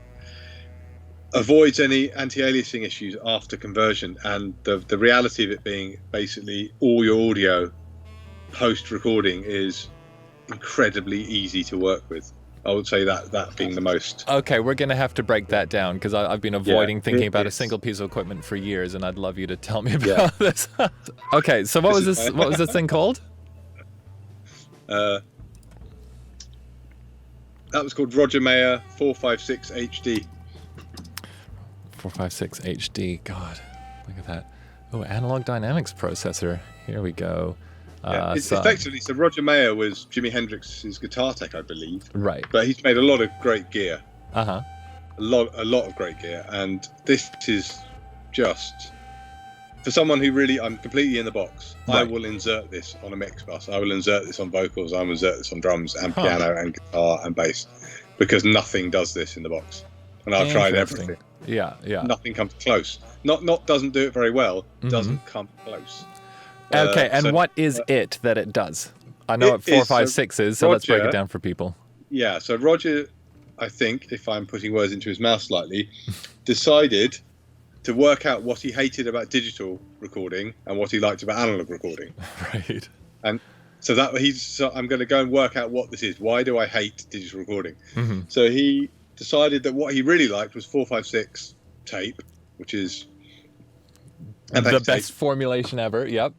avoids any anti-aliasing issues after conversion, and the reality of it being basically all your audio post-recording is incredibly easy to work with. I would say that being the most. Okay, we're going to have to break that down, because I've been avoiding thinking about a single piece of equipment for years, and I'd love you to tell me about this. Okay, so what was this thing called? That was called Roger Mayer 456 HD. 456 HD. God, look at that. Oh, analog dynamics processor. Here we go. Effectively, so Roger Mayer was Jimi Hendrix's guitar tech, I believe. Right. But he's made a lot of great gear. Uh-huh. A lot of great gear, and this is just for someone who really, I'm completely in the box. Right. I will insert this on a mix bus. I will insert this on vocals. I will insert this on drums and piano and guitar and bass, because nothing does this in the box. And I've tried everything. Yeah. Nothing comes close. Not doesn't do it very well. Doesn't come close. Okay, and what is it that it does? I know what 456 is, so let's break it down for people. Yeah, so Roger, I think, if I'm putting words into his mouth slightly, decided to work out what he hated about digital recording and what he liked about analog recording. Right. And so I'm going to go and work out what this is. Why do I hate digital recording? So he decided that what he really liked was 456 tape, which is the best formulation ever. Yep.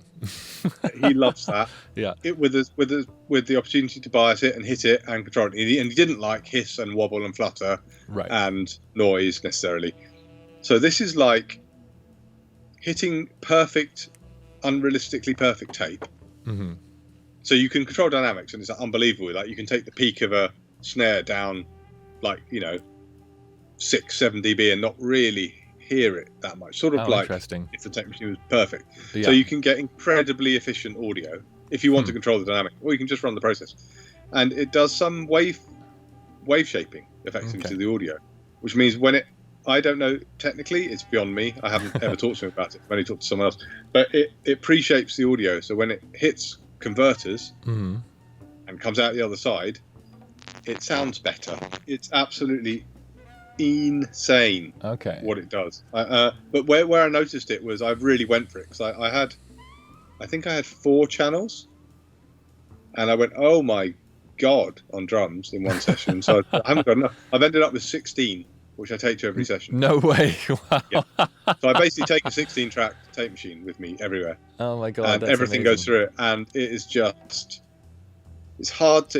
He loves that. Yeah. With the opportunity to bias it and hit it and control it. And he didn't like hiss and wobble and flutter and noise necessarily. So this is like hitting perfect, unrealistically perfect tape. So you can control dynamics, and it's unbelievable. Like, you can take the peak of a snare down, like, 6-7 dB and not really hear it that much. Sort of like if the tape machine was perfect. Yeah. So you can get incredibly efficient audio if you want to control the dynamic, or you can just run the process. And it does some wave shaping effectively to the audio, which means I don't know technically, it's beyond me. I haven't ever talked to him about it. I've only talked to someone else. But it pre-shapes the audio, so when it hits converters and comes out the other side, it sounds better. It's absolutely insane what it does. But where I noticed it was I really went for it, because I think I had 4 channels, and I went, oh my god, on drums in one session. So I haven't got enough. I've ended up with 16, which I take to every session. No way. Wow. Yeah. So I basically take a 16-track tape machine with me everywhere. Oh my god, and that's everything amazing. goes through it, and it is just, it's hard to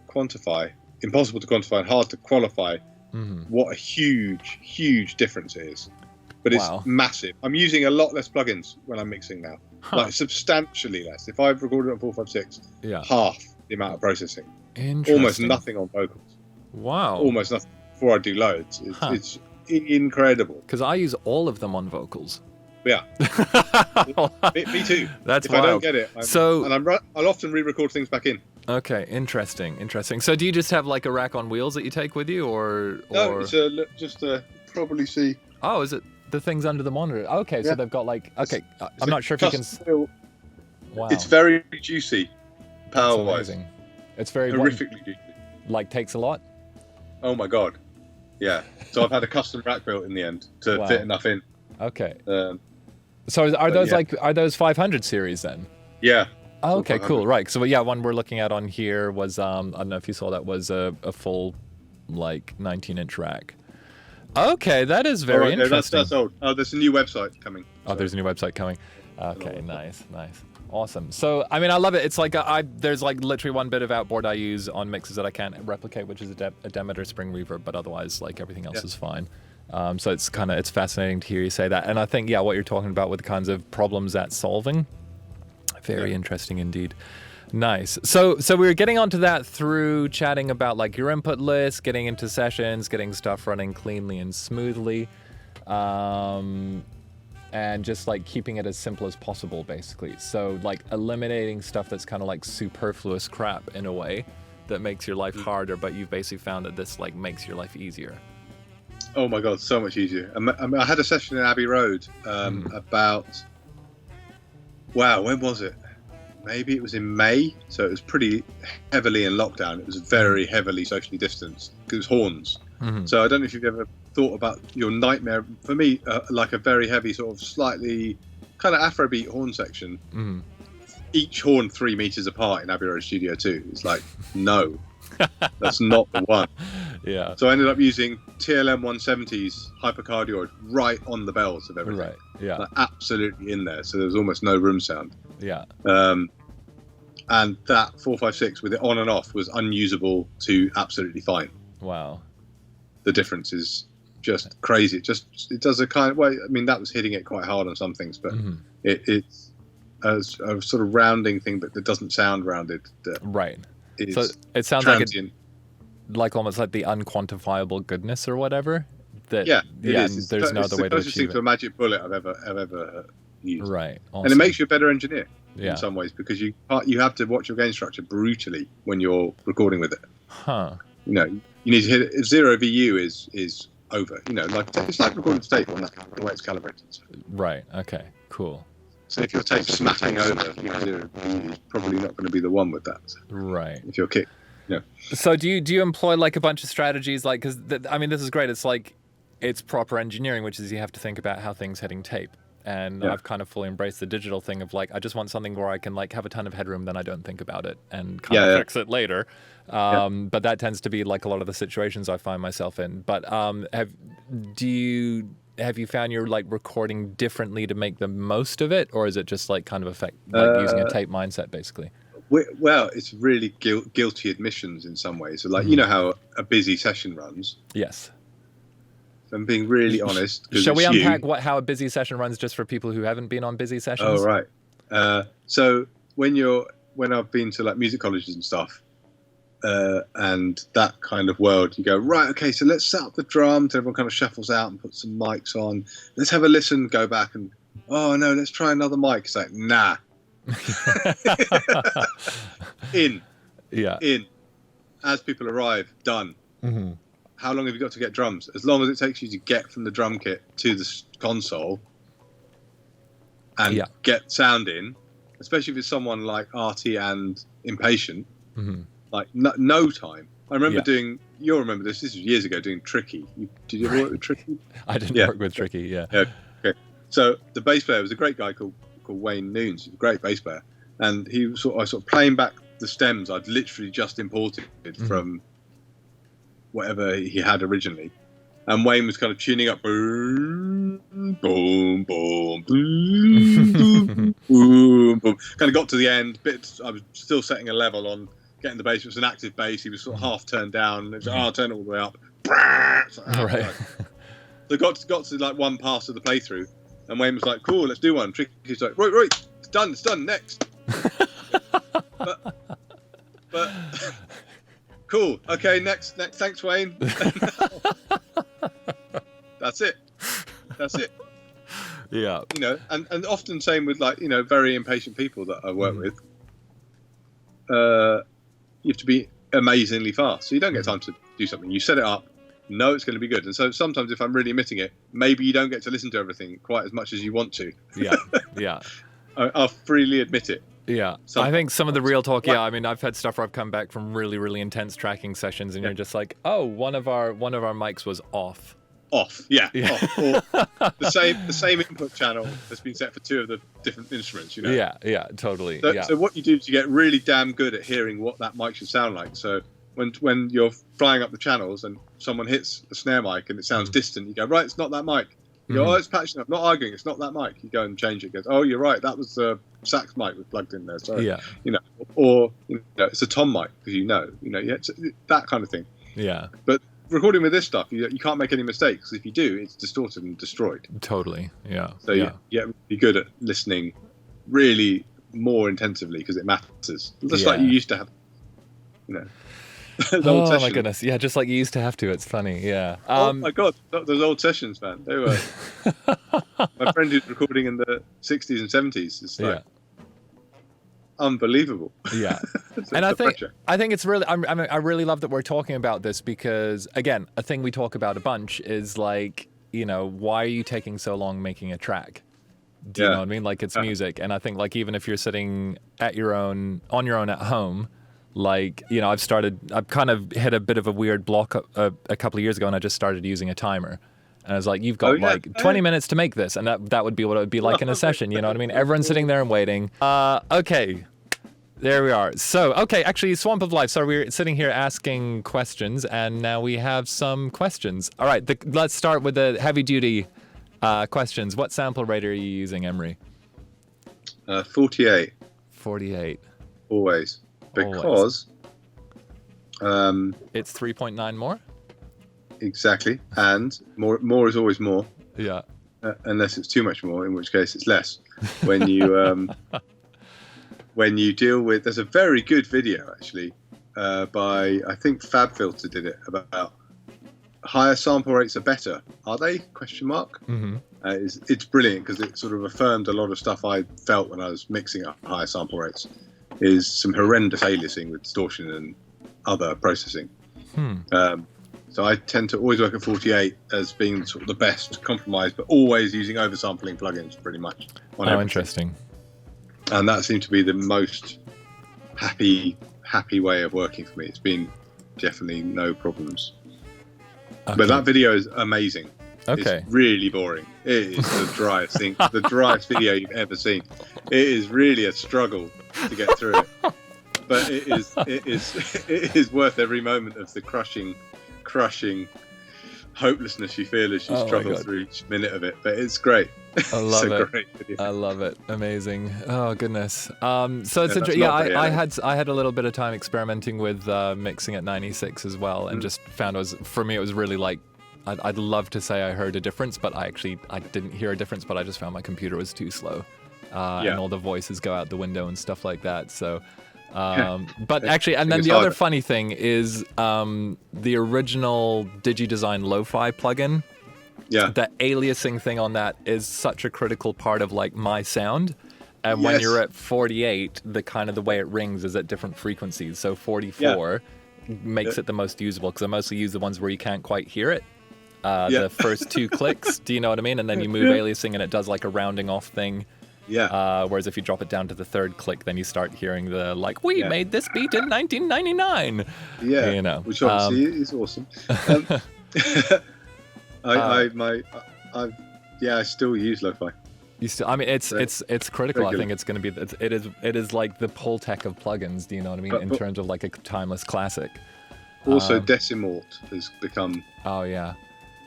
quantify, impossible to quantify, and hard to qualify what a huge difference it is. But it's massive. I'm using a lot less plugins when I'm mixing now, like substantially less. If I've recorded on 456, half the amount of processing. Almost nothing on vocals. Wow. Almost nothing before I do loads. It's incredible. Because I use all of them on vocals. Yeah. me too. That's if wild. I don't get it, I'll often re-record things back in. Okay, interesting. So do you just have like a rack on wheels that you take with you, or? No, it's just probably see. Oh, is it the things under the monitor? Okay, yeah. So they've got like. Okay, I'm not sure if you can. Wow. It's very juicy, power-wise. It's very horrifically juicy. Like takes a lot. Oh my god. Yeah. So I've had a custom rack built in the end to fit enough in. Okay. So are those 500 series then? Yeah. Oh, okay, cool. Right. So yeah, one we're looking at on here was I don't know if you saw that, was a full like 19-inch rack. Okay, that is very interesting. That's old. Oh, there's a new website coming. Oh, there's a new website coming. Okay, nice. Awesome. So, I mean, I love it. It's like there's like literally one bit of outboard I use on mixes that I can't replicate, which is a Demeter spring reverb, but otherwise, like everything else is fine. So it's fascinating to hear you say that. And I think, what you're talking about with the kinds of problems that's solving, very interesting indeed. Nice. So we were getting onto that through chatting about like your input list, getting into sessions, getting stuff running cleanly and smoothly. And just like keeping it as simple as possible, basically. So like eliminating stuff that's kind of like superfluous crap in a way that makes your life harder, but you've basically found that this like makes your life easier. Oh my god, so much easier. I had a session in Abbey Road about, when was it? Maybe it was in May, so it was pretty heavily in lockdown. It was very heavily socially distanced because it was horns. Mm-hmm. So I don't know if you've ever thought about your nightmare. For me, like a very heavy sort of slightly kind of Afrobeat horn section. Mm-hmm. Each horn 3 meters apart in Abbey Road Studio 2. It's like, no, that's not the one. Yeah. So I ended up using TLM 170's hypercardioid right on the bells of everything. Right. Yeah. Like absolutely in there. So there was almost no room sound. Yeah. And that 456 with it on and off was unusable to absolutely fine. Wow. The difference is just crazy. It does a kind of way. I mean, that was hitting it quite hard on some things, but it's a sort of rounding thing, but that doesn't sound rounded. Right. So it sounds transient. like almost like the unquantifiable goodness or whatever. That it is. There's no other way to achieve it. It's the closest thing to a magic bullet I've ever used. Right. Awesome. And it makes you a better engineer in some ways, because you have to watch your gain structure brutally when you're recording with it. Huh. You know, you need to hit it. 0 VU is over. You know, like it's like recording to tape on that, the way it's calibrated. So. Right. Okay. Cool. So if your tape's smacking over, 0 VU is probably not going to be the one with that. So right. If you're kick. Yeah. So do you employ like a bunch of strategies, like, because I mean, this is great. It's like it's proper engineering, which is you have to think about how things hitting tape. And I've kind of fully embraced the digital thing of like, I just want something where I can like have a ton of headroom, then I don't think about it and kind of fix it later. But that tends to be like a lot of the situations I find myself in. But have you found you're like recording differently to make the most of it, or is it just like kind of using a tape mindset basically? Well, it's really guilty admissions in some ways. So like, you know how a busy session runs? Yes. I'm being really honest. Shall we unpack how a busy session runs, just for people who haven't been on busy sessions? Oh, right. So when I've been to like music colleges and stuff, and that kind of world, you go, right, okay, so let's set up the drums. Everyone kind of shuffles out and puts some mics on. Let's have a listen, go back and, oh no, let's try another mic. It's like, nah. In. As people arrive, done. Mm-hmm. How long have you got to get drums? As long as it takes you to get from the drum kit to the console and get sound in, especially if it's someone like arty and impatient, like no time. I remember you'll remember this was years ago, doing Tricky. Did you ever work with Tricky? I didn't work with Tricky, yeah. Okay. So the bass player was a great guy called Wayne Noons. He was a great bass player. And he was sort of playing back the stems I'd literally just imported from whatever he had originally, and Wayne was kind of tuning up, boom, boom, boom, boom, boom, boom, boom. Kind of got to the end. I was still setting a level on getting the bass. It was an active bass. He was sort of half turned down. It was I'll turn it all the way up. Right. So got to like one pass of the playthrough, and Wayne was like, "Cool, let's do one." Tricky's like, "Right, it's done. Next." but. Cool. Okay, next. Thanks, Wayne. That's it. Yeah. You know, and often same with like, you know, very impatient people that I work with. You have to be amazingly fast. So you don't get time to do something. You set it up, know it's going to be good. And so sometimes if I'm really admitting it, maybe you don't get to listen to everything quite as much as you want to. Yeah. Yeah. I'll freely admit it. Yeah. Sometimes. I think some of the real talk, I mean, I've had stuff where I've come back from really, really intense tracking sessions and you're just like, oh, one of our mics was off. Off. Off. Or the same input channel has been set for two of the different instruments, you know. Yeah, totally. So what you do is you get really damn good at hearing what that mic should sound like. So when you're flying up the channels and someone hits a snare mic and it sounds distant, you go, right, it's not that mic. You go, oh, it's patching up. Not arguing, it's not that mic. You go and change it. It goes, oh, you're right, that was the sax mic we plugged in there. Sorry. Yeah. You know, or you know, it's a tom mic because you know, that kind of thing. Yeah. But recording with this stuff, you can't make any mistakes. If you do, it's distorted and destroyed. Totally. Yeah. So you get really good at listening really more intensively because it matters. Just like you used to have, you know. Oh my goodness! Yeah, just like you used to have to. It's funny. Yeah. Oh my god, those old sessions, man. They were. My friend who's recording in the '60s and '70s. It's like unbelievable. Yeah. And I think it's really. I mean, I really love that we're talking about this because, again, a thing we talk about a bunch is like, you know, why are you taking so long making a track? Do you know what I mean? Like, it's music, and I think like even if you're sitting on your own at home. Like, you know, I've kind of hit a bit of a weird block a couple of years ago, and I just started using a timer. And I was like, you've got 20 minutes to make this. And that would be what it would be like in a session. You know what I mean? Everyone's sitting there and waiting. Okay. There we are. So, okay, actually, Swamp of Life. So we're sitting here asking questions, and now we have some questions. All right, let's start with the heavy-duty questions. What sample rate are you using, Emre? 48. 48. Always. Because it's 3.9 more. Exactly, and more is always more. Yeah. Unless it's too much more, in which case it's less. When you when you deal with, there's a very good video actually by, I think FabFilter did it, about higher sample rates are better. Are they? Question mark. Mm-hmm. It's brilliant because it sort of affirmed a lot of stuff I felt when I was mixing up higher sample rates. Is some horrendous aliasing with distortion and other processing. So I tend to always work at 48 as being sort of the best compromise, but always using oversampling plugins pretty much. On everything. Interesting. And that seemed to be the most happy way of working for me. It's been definitely no problems. Okay. But that video is amazing. Okay. It's really boring. It is the driest thing, the driest video you've ever seen. It is really a struggle to get through it, but it is worth every moment of the crushing hopelessness you feel as you struggle through each minute of it. But it's great. I love it. Great video. I love it. Amazing. Oh goodness. So it's I had a little bit of time experimenting with mixing at 96 as well, and just found it was really like. I'd love to say I heard a difference, but I didn't hear a difference, but I just found my computer was too slow. And all the voices go out the window and stuff like that. So, but actually, and then the other funny thing is the original DigiDesign Lo-Fi plugin. Yeah. The aliasing thing on that is such a critical part of like my sound. And when you're at 48, the way it rings is at different frequencies. So 44 makes it the most usable because I mostly use the ones where you can't quite hear it. The first two clicks, do you know what I mean? And then you move aliasing and it does like a rounding off thing. Yeah. Whereas if you drop it down to the third click, then you start hearing the like, we made this beat in 1999. Yeah. You know, which obviously is awesome. I still use lo-fi. I mean, it's critical. I think it's going to be. It is like the Pultec of plugins. Do you know what I mean? In terms of like a timeless classic. Also, Decimort has become. Oh yeah.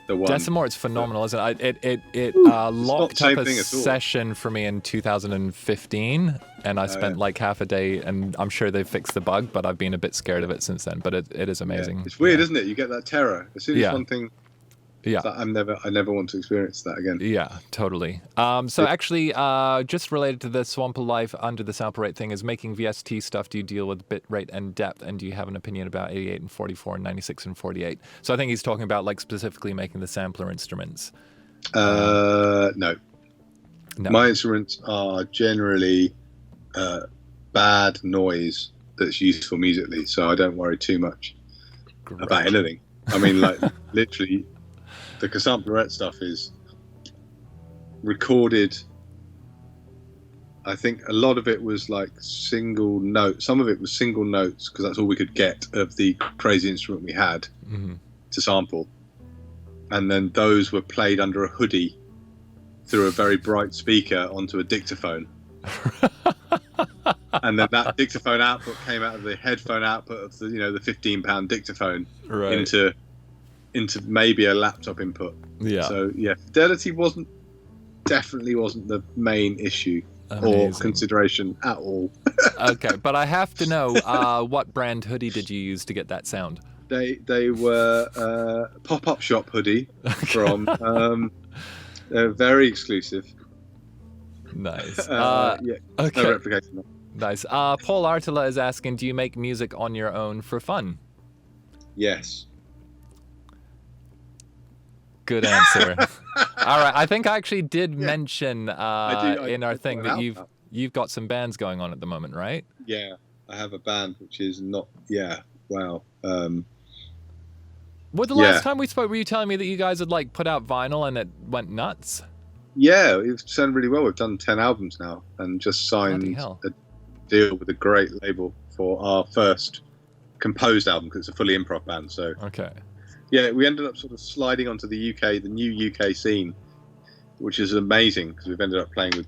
The one. Decimort's phenomenal, isn't it? It locked up a session for me in 2015, and I spent like half a day, and I'm sure they've fixed the bug, but I've been a bit scared of it since then. But it is amazing. It's weird, isn't it? You get that terror as soon as one thing. Yeah, I never want to experience that again. Yeah, totally. So actually, just related to the Swamp of Life under the sample rate thing is making VST stuff. Do you deal with bit rate and depth? And do you have an opinion about 88 and 44 and 96 and 48? So I think he's talking about like specifically making the sampler instruments. No. No. My instruments are generally bad noise that's useful musically, so I don't worry too much about anything. I mean, like, literally, the Coaxial stuff is recorded. I think a lot of it was like single note. Some of it was single notes because that's all we could get of the crazy instrument we had to sample. And then those were played under a hoodie through a very bright speaker onto a dictaphone. And then that dictaphone output came out of the headphone output of the, the £15 dictaphone into maybe a laptop input. Yeah. So yeah, fidelity definitely wasn't the main issue. Amazing. Or consideration at all. Okay, but I have to know, what brand hoodie did you use to get that sound? They were pop-up shop hoodie from they're very exclusive. Nice. Yeah, okay. No replication. Nice. Paul Artela is asking, do you make music on your own for fun? Yes. Good answer. All right. I think I actually did mention in our thing that you've got some bands going on at the moment, right? Yeah, I have a band which is not. Yeah. Wow. Well, the last time we spoke, were you telling me that you guys had like put out vinyl and it went nuts? Yeah, it's done really well. We've done 10 albums now and just signed a deal with a great label for our first composed album because it's a fully improv band. So okay. Yeah, we ended up sort of sliding onto the new UK scene, which is amazing because we've ended up playing with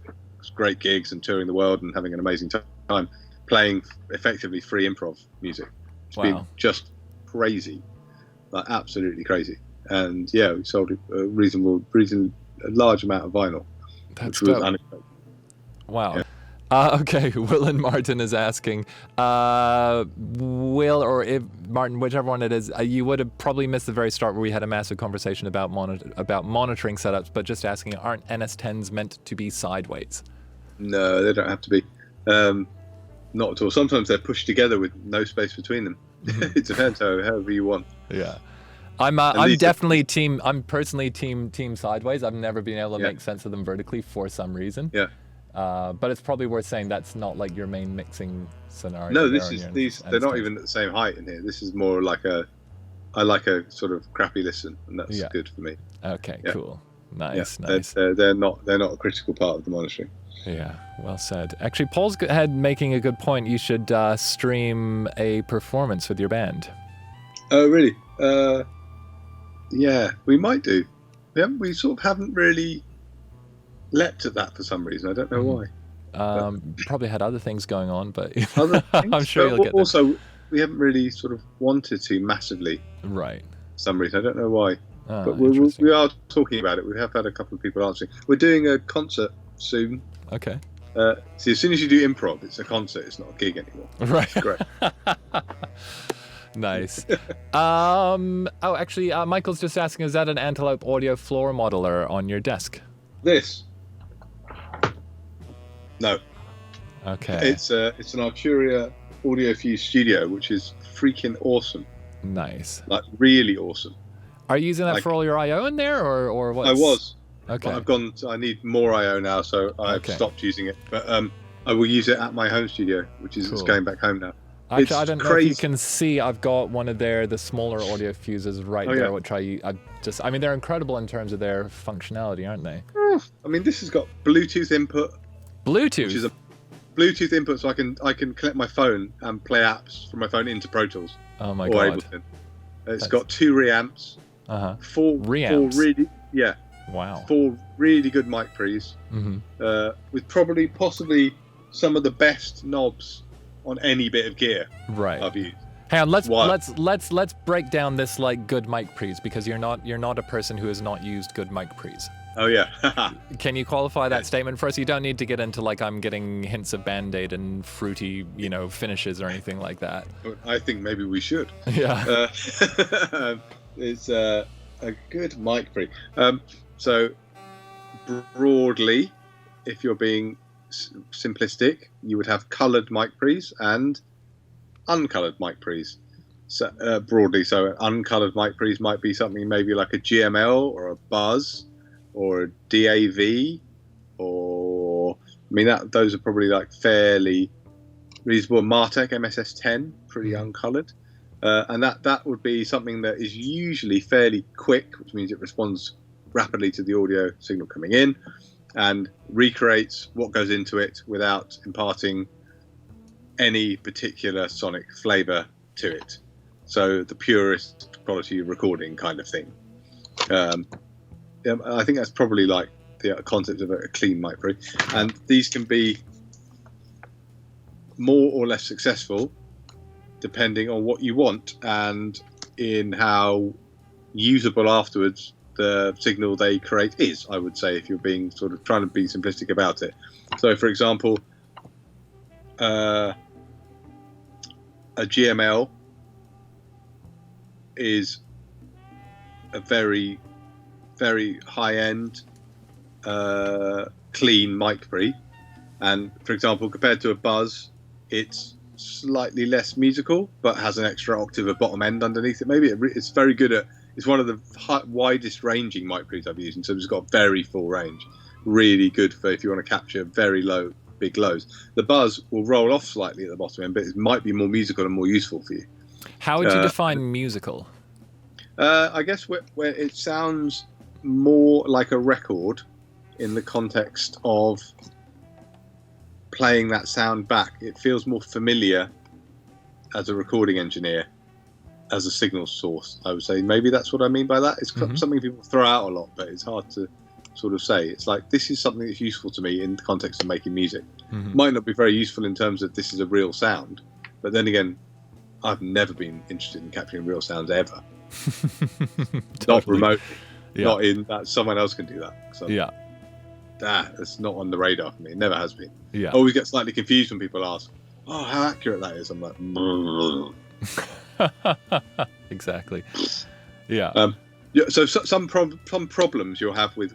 great gigs and touring the world and having an amazing time playing effectively free improv music. It's been just crazy, like absolutely crazy. And yeah, we sold a large amount of vinyl, which was unexpected. Wow. Yeah. Okay, Will and Martin is asking, Will or if Martin, whichever one it is, you would have probably missed the very start where we had a massive conversation about monitoring setups, but just asking, aren't NS10s meant to be sideways? No, they don't have to be. Not at all. Sometimes they're pushed together with no space between them. It depends however you want. Yeah. I'm definitely I'm personally team sideways. I've never been able to make sense of them vertically for some reason. Yeah. But it's probably worth saying that's not like your main mixing scenario. No, they're not even at the same height in here. This is more like I like a sort of crappy listen, and that's good for me. Okay, cool. Nice. They're not a critical part of the monitoring. Yeah, well said. Actually, Paul's making a good point. You should stream a performance with your band. Oh, really? Yeah, we might do. We sort of haven't really leapt at that for some reason. I don't know why. Probably had other things going on, but I'm sure you'll get there. Also, we haven't really sort of wanted to massively. Right. For some reason. I don't know why. But we are talking about it. We have had a couple of people answering. We're doing a concert soon. Okay. See, as soon as you do improv, it's a concert. It's not a gig anymore. Right. It's great. Nice. Actually, Michael's just asking, is that an Antelope Audio floor modeler on your desk? This? No. Okay. It's an Arturia Audio Fuse Studio, which is freaking awesome. Nice. Like really awesome. Are you using that for all your I/O in there, or what? I was. Okay. But I need more I/O now, so I've stopped using it. But I will use it at my home studio, which is it's going back home now. Actually, I don't know if you can see. I've got one of the smaller audio fuses right there, which I mean, they're incredible in terms of their functionality, aren't they? I mean, this has got Bluetooth input. Bluetooth? Which is a Bluetooth input, so I can connect my phone and play apps from my phone into Pro Tools. Oh my god! Ableton. It's got 2 reamps. Four really Wow. 4 really good mic pre's. With possibly some of the best knobs on any bit of gear I've used. Hang on, let's break down this like good mic pre's, because you're not a person who has not used good mic pre's. Oh yeah. Can you qualify that statement for us? You don't need to get into like I'm getting hints of Band-Aid and fruity, finishes or anything like that. I think maybe we should. Yeah. It's a good mic pre. So broadly, if you're being simplistic, you would have coloured mic pre's and uncoloured mic pre's. So broadly, so uncoloured mic pre's might be something maybe like a GML or a Buzz or a DAV or I mean those are probably like fairly reasonable. Martech MSS10, pretty uncoloured, and that would be something that is usually fairly quick, which means it responds rapidly to the audio signal coming in and recreates what goes into it without imparting any particular sonic flavour to it. So the purest quality recording kind of thing. I think that's probably like the concept of a clean mic pre, and these can be more or less successful depending on what you want and in how usable afterwards the signal they create is, I would say, if you're being sort of trying to be simplistic about it. So, for example, a GML is a very, very high-end, clean mic pre. And, for example, compared to a Buzz, it's slightly less musical, but has an extra octave of bottom end underneath it. Maybe it's very good at. It's one of the widest ranging mic pre's I've used, and so it's got very full range. Really good for if you want to capture very low, big lows. The Buzz will roll off slightly at the bottom end, but it might be more musical and more useful for you. How would you define musical? I guess where it sounds more like a record in the context of playing that sound back. It feels more familiar as a recording engineer, as a signal source, I would say. Maybe that's what I mean by that. It's something people throw out a lot, but it's hard to sort of say. It's like, this is something that's useful to me in the context of making music. Might not be very useful in terms of this is a real sound, but then again, I've never been interested in capturing real sounds ever. Totally. Not remotely. Yeah. Not in that someone else can do that. So yeah. It's not on the radar for me. It never has been. Yeah. I always get slightly confused when people ask, "Oh, how accurate that is." I'm like, exactly. Yeah. So some problems you'll have with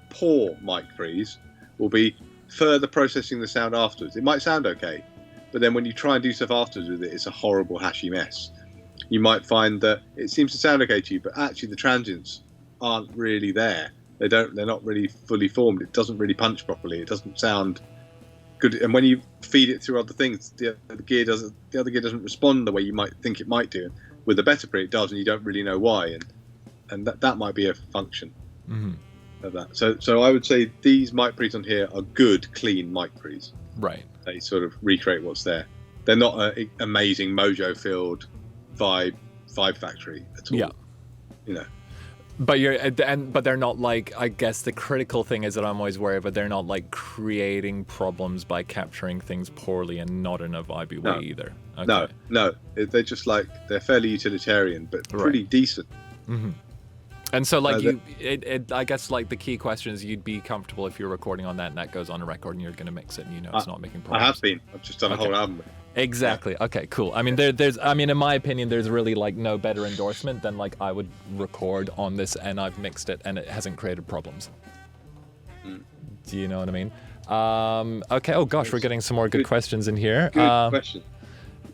poor mic pre's will be further processing the sound afterwards. It might sound okay, but then when you try and do stuff afterwards with it, it's a horrible hashy mess. You might find that it seems to sound okay to you, but actually the transients aren't really there. They're not really fully formed. It doesn't really punch properly. It doesn't sound good. And when you feed it through other things, the other gear doesn't respond the way you might think it might do. With the better pre, it does, and you don't really know why. And that might be a function of that. So I would say these mic pre's on here are good, clean mic pre's. Right. They sort of recreate what's there. They're not an amazing mojo-filled vibe factory at all. Yeah. You know. But they're not like, I guess the critical thing is that I'm always worried, but they're not like creating problems by capturing things poorly and not in a vibey way either. Okay. No, they're just like, they're fairly utilitarian, but pretty decent. And so like I guess like the key question is, you'd be comfortable if you're recording on that and that goes on a record and you're going to mix it and you know it's not making problems. I have been. I've just done a whole album with it. Exactly. Yeah. Okay, cool. I mean, in my opinion, there's really like no better endorsement than like I would record on this and I've mixed it and it hasn't created problems. Do you know what I mean? Okay. Oh gosh, we're getting some more good questions in here. Good question.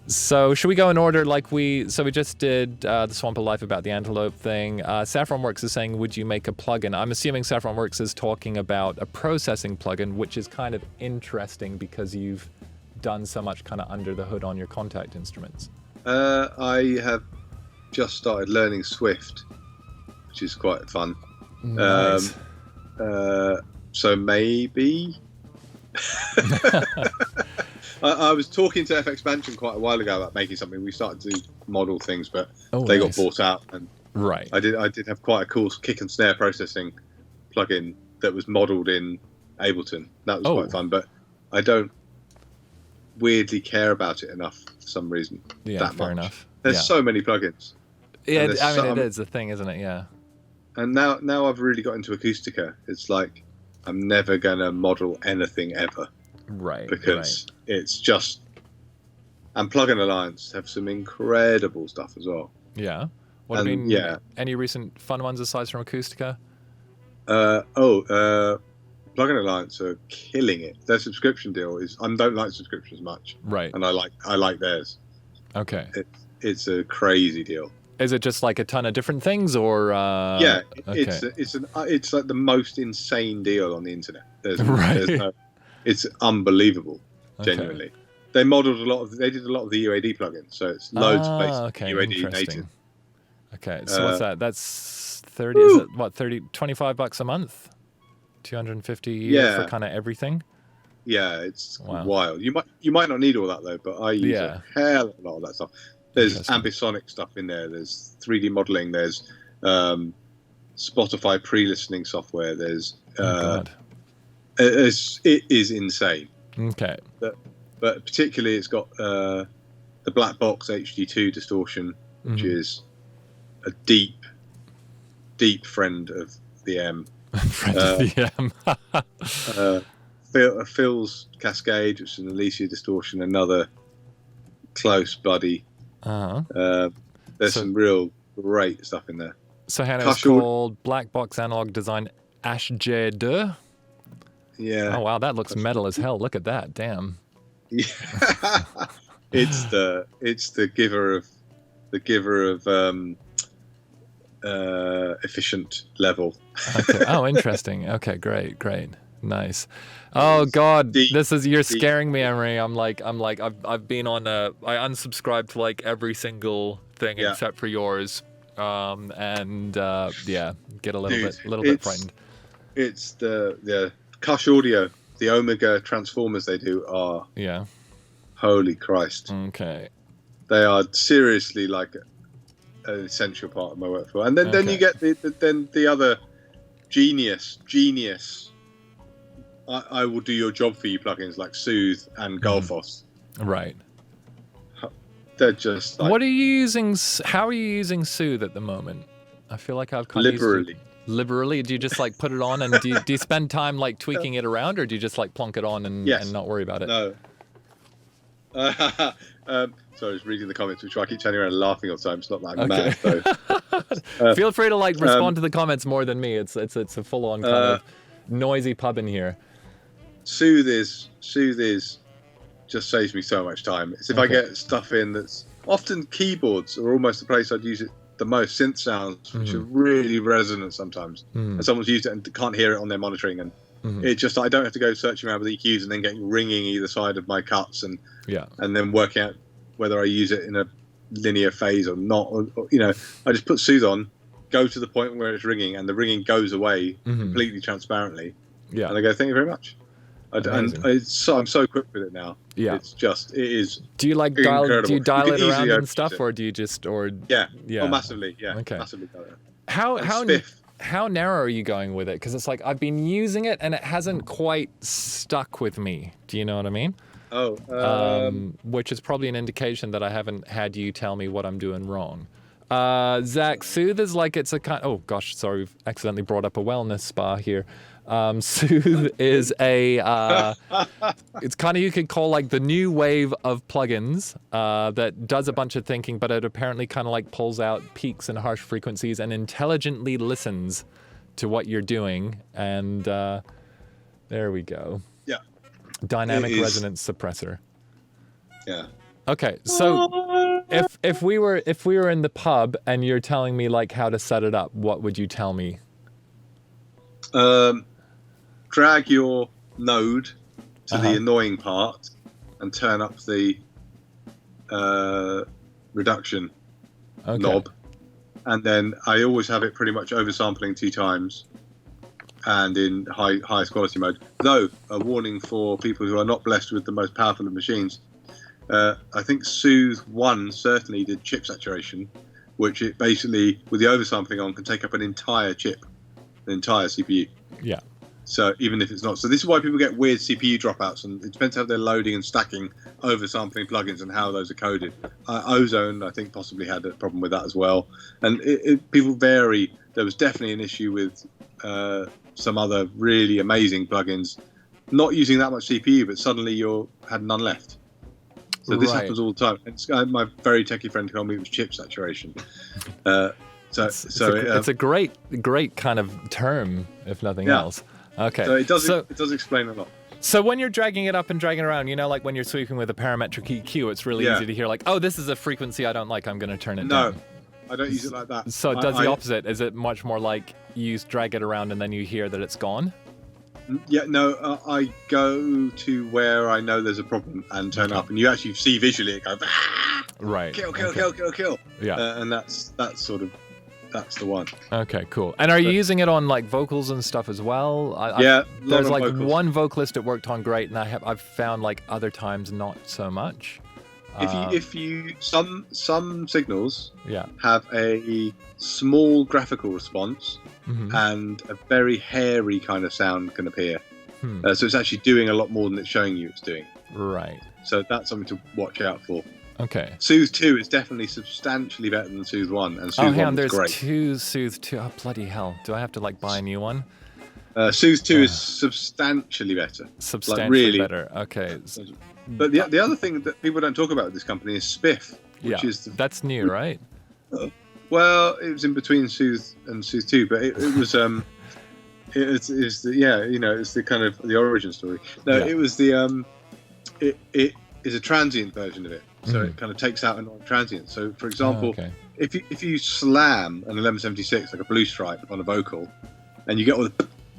So should we go in order like we just did the Swamp of Life about the antelope thing. Saffron Works is saying, would you make a plugin? I'm assuming Saffron Works is talking about a processing plugin, which is kind of interesting because you've done so much kind of under the hood on your contact instruments. I have just started learning Swift, which is quite fun. Nice. So maybe I was talking to FX Mansion quite a while ago about making something. We started to model things, but they got bought out. And right. I did have quite a cool kick and snare processing plugin that was modeled in Ableton. That was quite fun, but I don't weirdly care about it enough for some reason. Yeah, fair enough. There's so many plugins. Yeah, it is the thing, isn't it? Yeah. And now I've really got into Acoustica. It's like I'm never gonna model anything ever. Right. Because it's just, and Plugin Alliance have some incredible stuff as well. Yeah. Any recent fun ones aside from Acoustica? Plugin Alliance are killing it. Their subscription deal is, I don't like subscriptions much. Right. And I like theirs. Okay. It's a crazy deal. Is it just like a ton of different things, or? Yeah, okay. it's like the most insane deal on the internet. Right. It's unbelievable, Okay. genuinely. They did a lot of the UAD plugins, so it's loads of places UAD native. Okay, so what's that? That's 30. Is it what 25 bucks a month? 250 a year for kind of everything. Yeah, it's wild. You might not need all that though, but I use a hell of a lot of that stuff. There's ambisonic stuff in there. There's 3D modeling. There's Spotify pre-listening software. There's it is insane. Okay. But particularly, it's got the black box HD2 distortion, which is a deep friend of the M. Friend of the M. Phil's Cascade, which is an Alicia distortion, another close buddy. There's some real great stuff in there. So Hannah, it's called Black Box Analog Design HG2. Yeah. Oh wow, that looks metal as hell. Look at that, damn. Yeah. it's the giver of efficient level. Okay. Oh, interesting. Okay, great, nice. Oh God, you're scaring me, Emre. I've been on I unsubscribed to like every single thing except for yours, and get a little bit frightened. It's the Cush Audio, the Omega transformers they do are holy Christ. Okay. They are seriously like an essential part of my workflow. And then you get the other genius. I will do your job for you plugins like Soothe and Gullfoss. Right. They're just like, what are you using? How are you using Soothe at the moment? I feel like I've kind of liberally. Do you just like put it on and do you spend time like tweaking it around, or do you just like plonk it on and not worry about it? No. So I was reading the comments, which I keep turning around and laughing all the time. It's not like mad though. Feel free to like respond to the comments more than me. It's a full on kind of noisy pub in here. Soothe is just saves me so much time. It's if I get stuff in that's often keyboards are almost the place I'd use it the most. Synth sounds, which are really resonant sometimes, and someone's used it and can't hear it on their monitoring, and it just I don't have to go searching around with EQs and then getting ringing either side of my cuts and then working out whether I use it in a linear phase or not. Or, I just put Soothe on, go to the point where it's ringing, and the ringing goes away completely transparently. Yeah, and I go, thank you very much. I'm so quick with it now. Yeah, it is. Do you like dial it around and stuff, or do you just yeah? Oh, massively. Yeah. Okay. Massively. How narrow are you going with it? Because it's like I've been using it and it hasn't quite stuck with me. Do you know what I mean? Which is probably an indication that I haven't had you tell me what I'm doing wrong. Zach, Soothe is like it's a kind. Oh gosh, sorry, we've accidentally brought up a wellness spa here. Soothe is it's kind of, you could call like the new wave of plugins that does a bunch of thinking, but it apparently kind of like pulls out peaks and harsh frequencies and intelligently listens to what you're doing. And there we go. Yeah. Dynamic resonance suppressor. Yeah. Okay, so if we were in the pub and you're telling me like how to set it up, what would you tell me? Drag your node to the annoying part and turn up the reduction knob, and then I always have it pretty much oversampling 2 times and in highest quality mode. Though a warning for people who are not blessed with the most powerful of machines, I think Soothe 1 certainly did chip saturation, which it basically with the oversampling on can take up an entire chip, the entire CPU. Yeah. So even if it's not, so this is why people get weird CPU dropouts, and it depends how they're loading and stacking oversampling plugins and how those are coded. Ozone, I think, possibly had a problem with that as well, and people vary. There was definitely an issue with some other really amazing plugins not using that much CPU, but suddenly you had none left. So this happens all the time. My very techie friend told me it was chip saturation. It's a great kind of term, if nothing else. Okay. So it does explain a lot. So when you're dragging it up and dragging it around, like when you're sweeping with a parametric EQ, it's really easy to hear like, oh, this is a frequency I don't like, I'm going to turn it down. I don't use it like that. So it does the opposite. Is it much more like you drag it around and then you hear that it's gone? Yeah, no, I go to where I know there's a problem and turn up, and you actually see visually it go, right, kill. Yeah, and that's the one. Okay, cool. And are you using it on like vocals and stuff as well? There's like vocals. One vocalist it worked on great, and I've found like other times not so much. If you some signals Yeah. have a small graphical response, Mm-hmm. and a very hairy kind of sound can appear. So it's actually doing a lot more than it's showing you it's doing. Right. So that's something to watch out for. Okay. Soothe 2 is definitely substantially better than Soothe 1, and Soothe 1 is great. There's two Soothe 2. Oh, bloody hell. Do I have to like buy a new one? Soothe 2 is substantially better. Substantially better. Okay. But the other thing that people don't talk about with this company is Spiff, which is that's new, right? Well, it was in between Soothe and Soothe 2, but it was it's the kind of the origin story. No, it was the it is a transient version of it, so it kind of takes out annoying transients. So, for example, if you slam an 1176 like a blue stripe on a vocal, and you get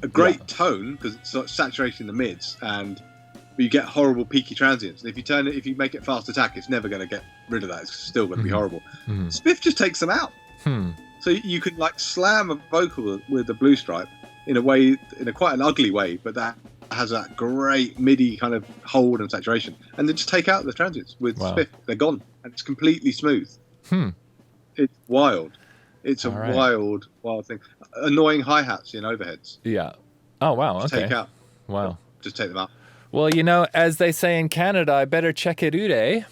a great tone because it's sort of saturating the mids, and you get horrible peaky transients. And if you make it fast attack, it's never going to get rid of that. It's still going to be horrible. Spiff just takes them out. So you can like slam a vocal with a blue stripe in a quite an ugly way, but that has that great MIDI kind of hold and saturation, and then just take out the transients with Spiff. They're gone, and it's completely smooth. It's wild. It's a wild thing. Annoying hi-hats in overheads. Yeah. Oh wow. Just okay. Take out. Wow. Just take them out. Well, as they say in Canada, I better check it out, eh?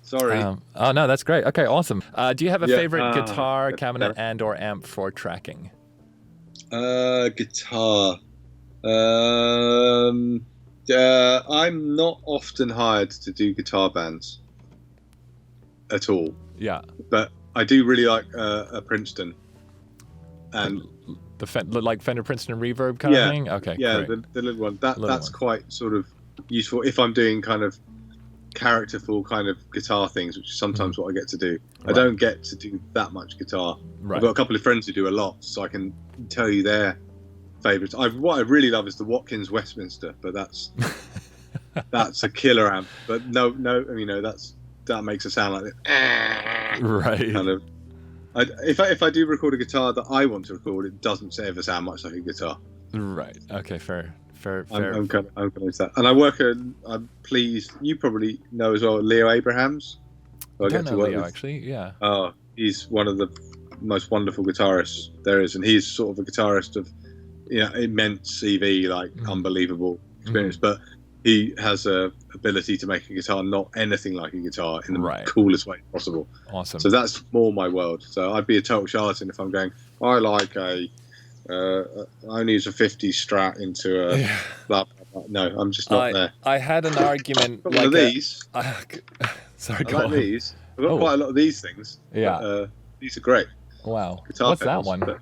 Sorry. Oh no, that's great. Okay, awesome. Do you have a favorite guitar, cabinet, and/or amp for tracking? Guitar. I'm not often hired to do guitar bands at all. Yeah. But I do really like a Princeton. And like Fender Princeton Reverb kind of thing? Okay, yeah, great. the little one. That's quite sort of useful if I'm doing kind of characterful kind of guitar things, which is sometimes what I get to do. I don't get to do that much guitar. I've got a couple of friends who do a lot, so I can tell you their favourites. What I really love is the Watkins Westminster, but that's a killer amp. But no, that makes a sound like it. Right. Kind of. If I do record a guitar that I want to record, it doesn't ever sound much like a guitar. Right. Okay. Fair. I'm convinced that. And I work I'm pleased. You probably know as well, Leo Abrahams. I don't know Leo, actually. Yeah. Oh, he's one of the most wonderful guitarists there is, and he's sort of a guitarist of, immense CV, like unbelievable experience. But he has a ability to make a guitar not anything like a guitar in the coolest way possible. Awesome. So that's more my world. So I'd be a total charlatan if I'm going, I like I only use a 50 Strat into a blah, blah, blah. No, I'm just not there. I had an argument like these. Sorry, I like these. I've got quite a lot of these things. Yeah. But, these are great. Wow. Guitar What's pedals, that one?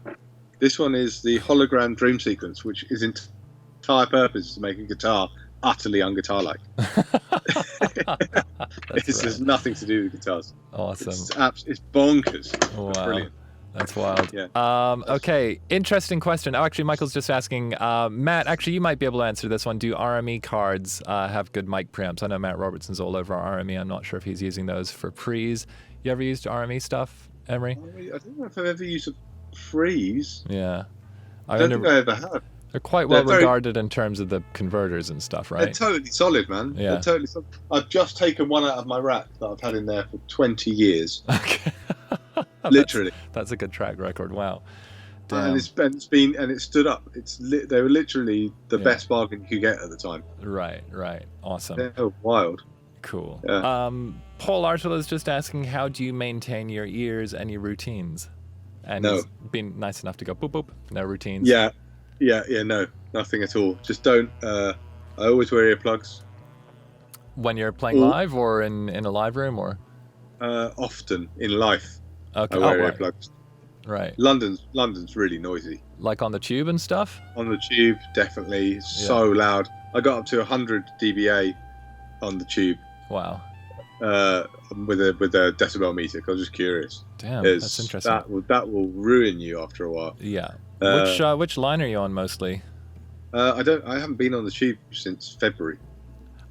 This one is the Hologram Dream Sequence, which is entire purpose is to make a guitar utterly unguitar-like. There's nothing to do with guitars. Awesome. It's bonkers. Wow. It's brilliant. That's wild. Yeah. Okay, interesting question. Oh, actually, Michael's just asking, Matt, actually, you might be able to answer this one. Do RME cards have good mic preamps? I know Matt Robertson's all over RME. I'm not sure if he's using those for pre's. You ever used RME stuff, Emery? I don't know if I've ever used a pre's. Yeah. I don't think I ever have. They're quite well regarded in terms of the converters and stuff, right? They're totally solid, man. Yeah. They're totally solid. I've just taken one out of my rack that I've had in there for 20 years. Okay. Literally. That's a good track record. Wow. Damn. And it stood up. They were literally the best bargain you could get at the time. Right. Awesome. They're wild. Cool. Yeah. Paul Archel is just asking, how do you maintain your ears and your routines? And he's been nice enough to go boop boop. No routines. Yeah, no, nothing at all. Just don't. I always wear earplugs. When you're playing live or in a live room or? Often in life. Okay. I wear earplugs. Right. London's really noisy. Like on the tube and stuff? On the tube, definitely. So loud. I got up to 100 dBA on the tube. Wow. with a decibel meter. 'Cause I was just curious. Damn, that's interesting. That will ruin you after a while. Yeah. Which line are you on mostly? I haven't been on the tube since February.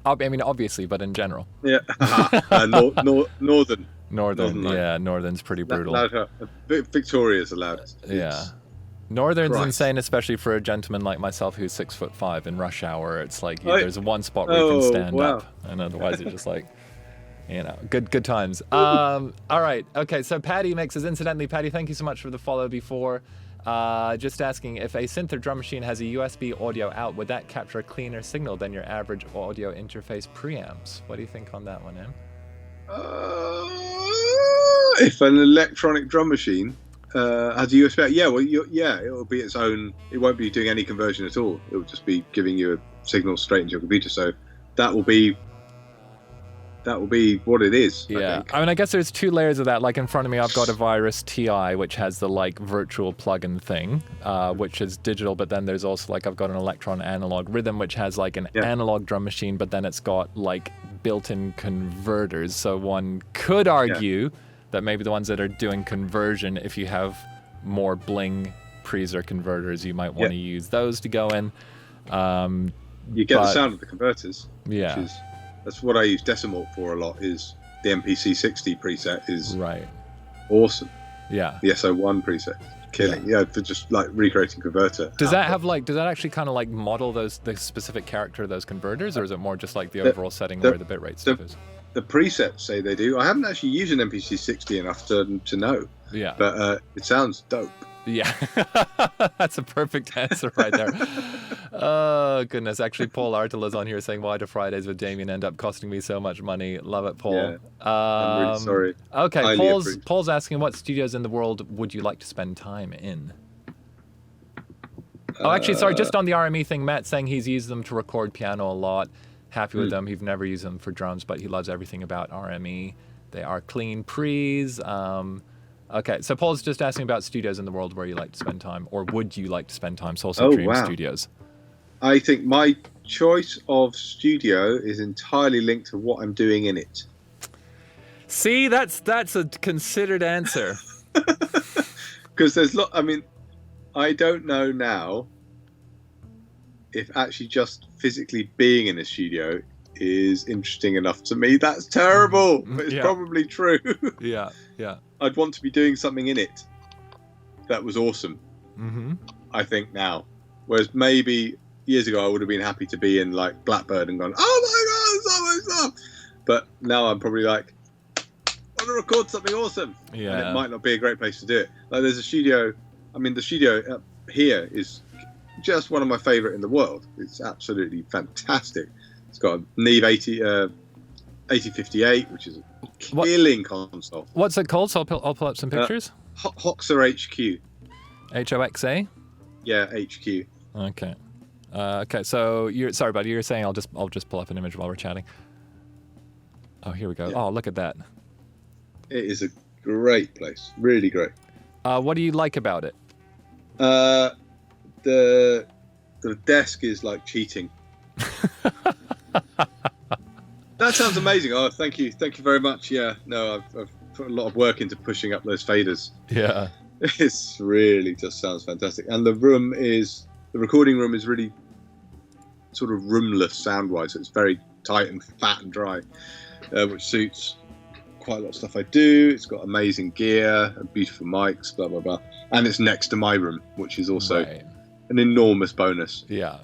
I mean, obviously, but in general. Yeah. Northern. Northern, yeah, Northern's pretty brutal. Victoria's allowed. Yeah. Northern's insane, especially for a gentleman like myself who's 6'5" in rush hour. It's like there's one spot where you can stand up, and otherwise you're just like, good times. All right, okay. So Paddy mixes. Incidentally, Paddy, thank you so much for the follow before. Just asking, if a synth or drum machine has a USB audio out, would that capture a cleaner signal than your average audio interface preamps? What do you think on that one, Em? If an electronic drum machine has a USB out, it will be its own. It won't be doing any conversion at all. It will just be giving you a signal straight into your computer. So that will be what it is. Yeah, I mean, I guess there's two layers of that. Like in front of me, I've got a Virus TI, which has the like virtual plug-in thing, which is digital. But then there's also like I've got an Electron Analog Rhythm, which has like an analog drum machine, but then it's got like built-in converters. So one could argue that maybe the ones that are doing conversion, if you have more bling pre's or converters, you might want to use those to go in. You get the sound of the converters. Yeah. That's what I use Decimal for a lot. Is the MPC 60 preset is right. Awesome. Yeah. The SO1 preset, killing. Yeah, for just like recreating converter. Does that actually kind of like model the specific character of those converters, or is it more just like the overall setting where the bitrate stuff is? The presets say they do. I haven't actually used an MPC 60 enough to know. Yeah. But it sounds dope. Yeah, that's a perfect answer right there. Oh, goodness. Actually, Paul Artela's on here saying, why do Fridays with Damian end up costing me so much money? Love it, Paul. Yeah, I'm really sorry. Okay, Paul's asking, what studios in the world would you like to spend time in? Oh, actually, sorry, just on the RME thing, Matt's saying he's used them to record piano a lot. Happy with them. He's never used them for drums, but he loves everything about RME. They are clean pre's. Okay, so Paul's just asking about studios in the world where you like to spend time, or would you like to spend time? Salsa Dream Studios. I think my choice of studio is entirely linked to what I'm doing in it. See, that's a considered answer. Because I don't know now if actually just physically being in a studio is interesting enough to me. That's terrible, but it's probably true. Yeah. I'd want to be doing something in it that was awesome. Mm-hmm. I think now, whereas maybe years ago I would have been happy to be in like Blackbird and gone, oh my god, so much stuff. But now I'm probably like, I want to record something awesome. Yeah. And it might not be a great place to do it. Like there's a studio. I mean, the studio up here is just one of my favorite in the world. It's absolutely fantastic. It's got a Neve 8058, which is a killing console. What's it called? So I'll pull up some pictures. Hoxa HQ. HOXA? Yeah, HQ. Okay. Okay. So sorry, buddy. You're saying I'll just pull up an image while we're chatting. Oh, here we go. Yeah. Oh, look at that. It is a great place. Really great. What do you like about it? The desk is like cheating. That sounds amazing. Oh, thank you very much. Yeah, no, I've put a lot of work into pushing up those faders. Yeah, it's really just sounds fantastic. And the recording room is really sort of roomless sound-wise. So it's very tight and fat and dry, which suits quite a lot of stuff I do. It's got amazing gear and beautiful mics, blah blah blah, and it's next to my room, which is also an enormous bonus. Yeah.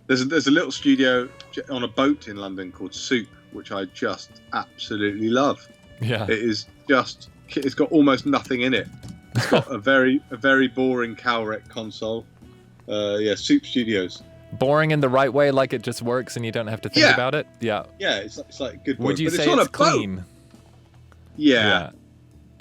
There's a little studio on a boat in London called Soup, which I just absolutely love. Yeah. It's got almost nothing in it. It's got a very boring Calrec console. Soup Studios. Boring in the right way, like it just works and you don't have to think about it. Yeah. Yeah, it's like good. Would you say it's clean? Yeah.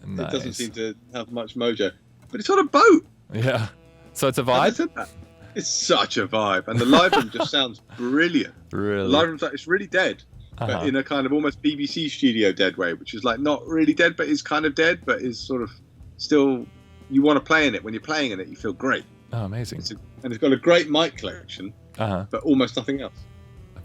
Nice. It doesn't seem to have much mojo, but it's on a boat. Yeah. So it's a vibe. I said that. It's such a vibe, and the live room just sounds brilliant. Really, the live room's like, it's really dead, but in a kind of almost BBC studio dead way, which is like not really dead, but is kind of dead, but is sort of still. You want to play in it. When you're playing in it, you feel great. Oh, amazing! And it's got a great mic collection, but almost nothing else.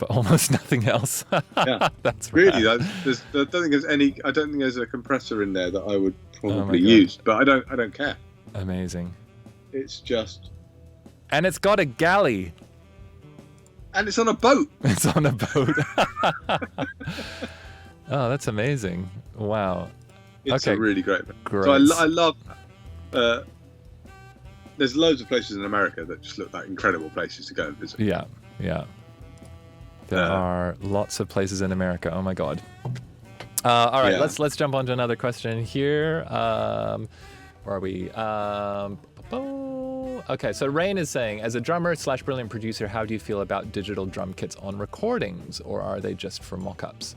but almost nothing else. Yeah, that's really. rad. I don't think there's any. I don't think there's a compressor in there that I would probably use, but I don't care. Amazing. It's just. And it's got a galley. And it's on a boat. It's on a boat. Oh, that's amazing. Wow. It's a really great. Great. So I love. There's loads of places in America that just look like incredible places to go and visit. Yeah. There are lots of places in America. Oh my God. All right, let's jump on to another question here. Where are we? Okay, so Rain is saying, as a drummer / brilliant producer, how do you feel about digital drum kits on recordings, or are they just for mock-ups?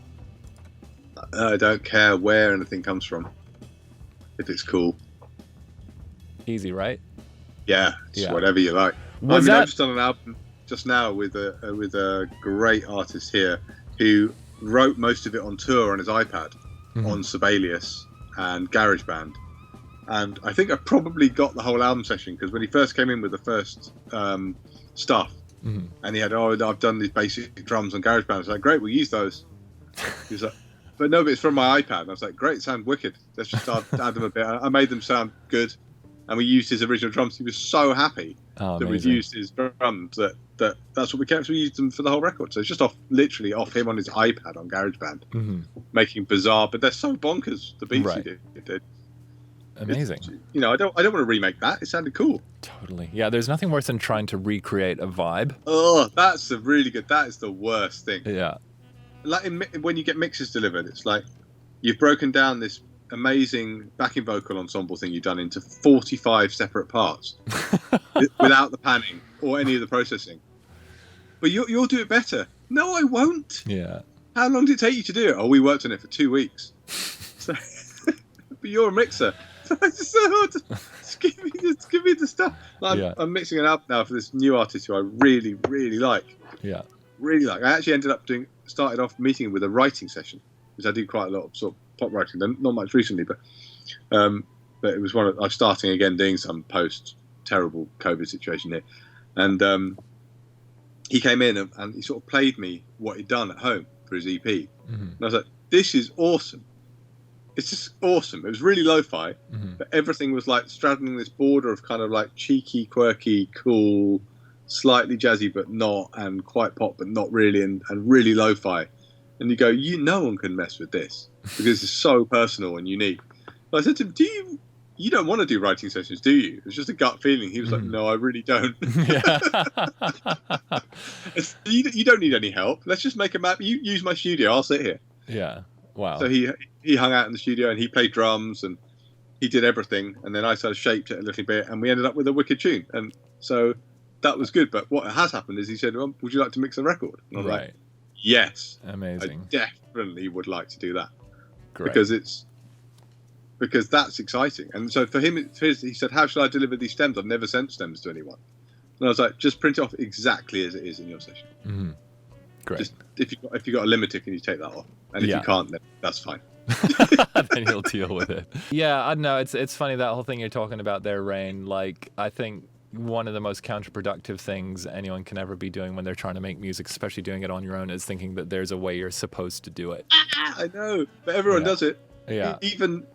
I don't care where anything comes from, if it's cool. Easy, right? Yeah, whatever you like. I've just done an album just now with a great artist here who wrote most of it on tour on his iPad on Sibelius and GarageBand. And I think I probably got the whole album session because when he first came in with the first stuff, and he had, I've done these basic drums on GarageBand. I was like, great, we'll use those. He was like, but no, but it's from my iPad. And I was like, great, sound wicked. Let's just add them a bit. I made them sound good, and we used his original drums. He was so happy that we'd used his drums that's what we kept. We used them for the whole record. So it's just literally off him on his iPad on GarageBand, making bizarre, but they're so bonkers, the beats he did. Amazing. I don't want to remake that. It sounded cool. Totally. Yeah, there's nothing worse than trying to recreate a vibe. Oh, that's a really good. That is the worst thing. Yeah. Like when you get mixes delivered, it's like you've broken down this amazing backing vocal ensemble thing you've done into 45 separate parts without the panning or any of the processing. But you'll do it better. No, I won't. Yeah. How long did it take you to do it? Oh, we worked on it for 2 weeks. So, but you're a mixer. It's so hard to, just give me the stuff. I'm mixing an album now for this new artist who I really, really like. Yeah. Really like. I actually ended up started off meeting with a writing session, because I do quite a lot of sort of pop writing, not much recently, but it was I'm starting again doing some post terrible COVID situation here, and he came in and he sort of played me what he'd done at home for his EP, and I was like, this is awesome. It's just awesome. It was really lo-fi, but everything was like straddling this border of kind of like cheeky, quirky, cool, slightly jazzy but not, and quite pop but not really, and really lo-fi. And you go, no one can mess with this because it's so personal and unique. But I said to him, you don't want to do writing sessions, do you? It's just a gut feeling. He was like, no, I really don't. You don't need any help. Let's just make a map. You use my studio. I'll sit here. Yeah. Wow. So he hung out in the studio and he played drums and he did everything. And then I sort of shaped it a little bit and we ended up with a wicked tune. And so that was good. But what has happened is he said, well, would you like to mix a record? And I'm like, yes. Amazing. I definitely would like to do that. Great. Because that's exciting. And so for him, he said, how should I deliver these stems? I've never sent stems to anyone. And I was like, just print it off exactly as it is in your session. Mm-hmm. Great. Just if you got a limiter, can you take that off? And if you can't, then that's fine. Then he'll deal with it. Yeah, I don't know. It's funny, that whole thing you're talking about there, Rain. Like, I think one of the most counterproductive things anyone can ever be doing when they're trying to make music, especially doing it on your own, is thinking that there's a way you're supposed to do it. I know, but everyone does it. Yeah. Even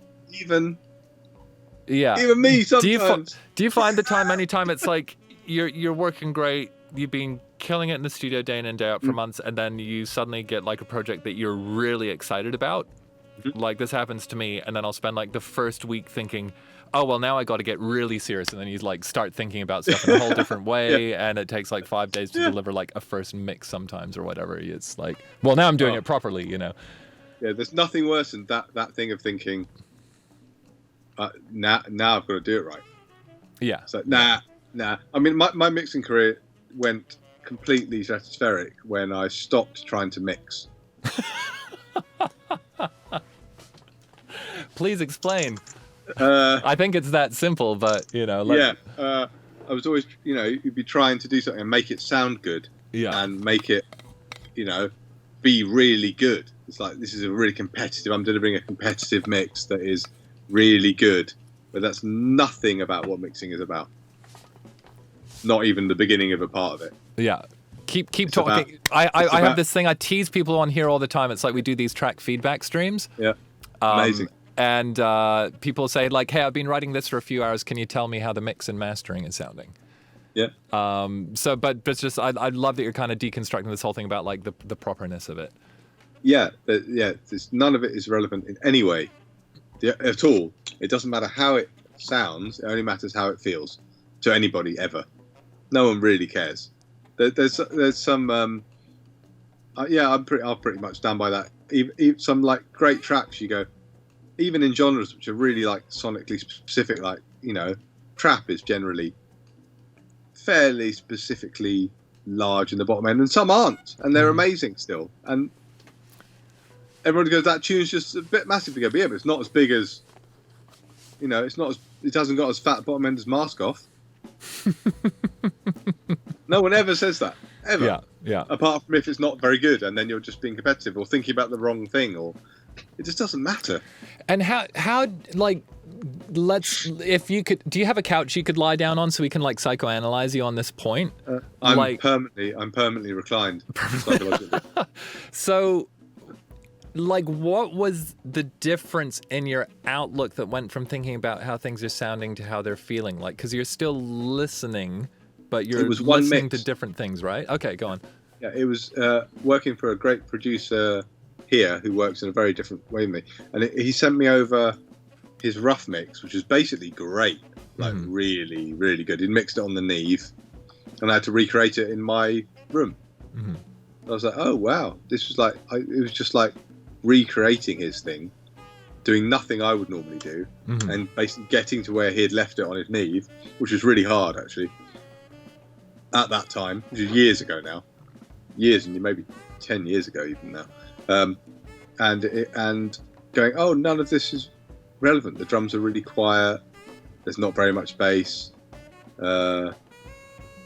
me sometimes. Do you find the time, anytime it's like you're working great, you've been killing it in the studio day in and day out for months, and then you suddenly get like a project that you're really excited about? Like, this happens to me, and then I'll spend like the first week thinking, oh, well, now I got to get really serious, and then you like start thinking about stuff in a whole different way, and it takes like 5 days to deliver like a first mix sometimes or whatever. It's like, well, now I'm doing it properly, Yeah, there's nothing worse than that thing of thinking, now I've got to do it right. Yeah. So nah. I mean, my mixing career went completely stratospheric when I stopped trying to mix. Please explain. I think it's that simple, but I was always, you'd be trying to do something and make it sound good, and make it, be really good. It's like, this is a really competitive. I'm delivering a competitive mix that is really good, but that's nothing about what mixing is about. Not even the beginning of a part of it. Yeah. Keep talking. I have this thing I tease people on here all the time. It's like we do these track feedback streams. Yeah. Amazing. And people say like, hey, I've been writing this for a few hours. Can you tell me how the mix and mastering is sounding? Yeah. But it's just I love that you're kind of deconstructing this whole thing about like the properness of it. Yeah. None of it is relevant in any way at all. It doesn't matter how it sounds. It only matters how it feels to anybody ever. No one really cares. There's some. I'm pretty much stand by that. Even some like great tracks, you go, even in genres which are really like sonically specific, like, you know, trap is generally fairly specifically large in the bottom end, and some aren't, and they're amazing still. And everyone goes, that tune's just a bit massive to go, but yeah, but it's not as big as, you know, it hasn't got as fat bottom end as Mask Off. No one ever says that, ever. Yeah. Apart from if it's not very good, and then you're just being competitive or thinking about the wrong thing, or it just doesn't matter. And how like, if you could, do you have a couch you could lie down on so we can like psychoanalyze you on this point? I'm permanently reclined. So, like, what was the difference in your outlook that went from thinking about how things are sounding to how they're feeling? Like, because you're still listening, but you're listening to different things, right? Okay, go on. Yeah, it was working for a great producer here who works in a very different way than me. And he sent me over his rough mix, which was basically great, like really, really good. He'd mixed it on the Neve, and I had to recreate it in my room. I was like, oh, wow. This was like, it was just like recreating his thing, doing nothing I would normally do, and basically getting to where he had left it on his Neve, which was really hard, actually, at that time, which is years ago now. Years, and maybe 10 years ago even now. And going, oh, none of this is relevant. The drums are really quiet. There's not very much bass.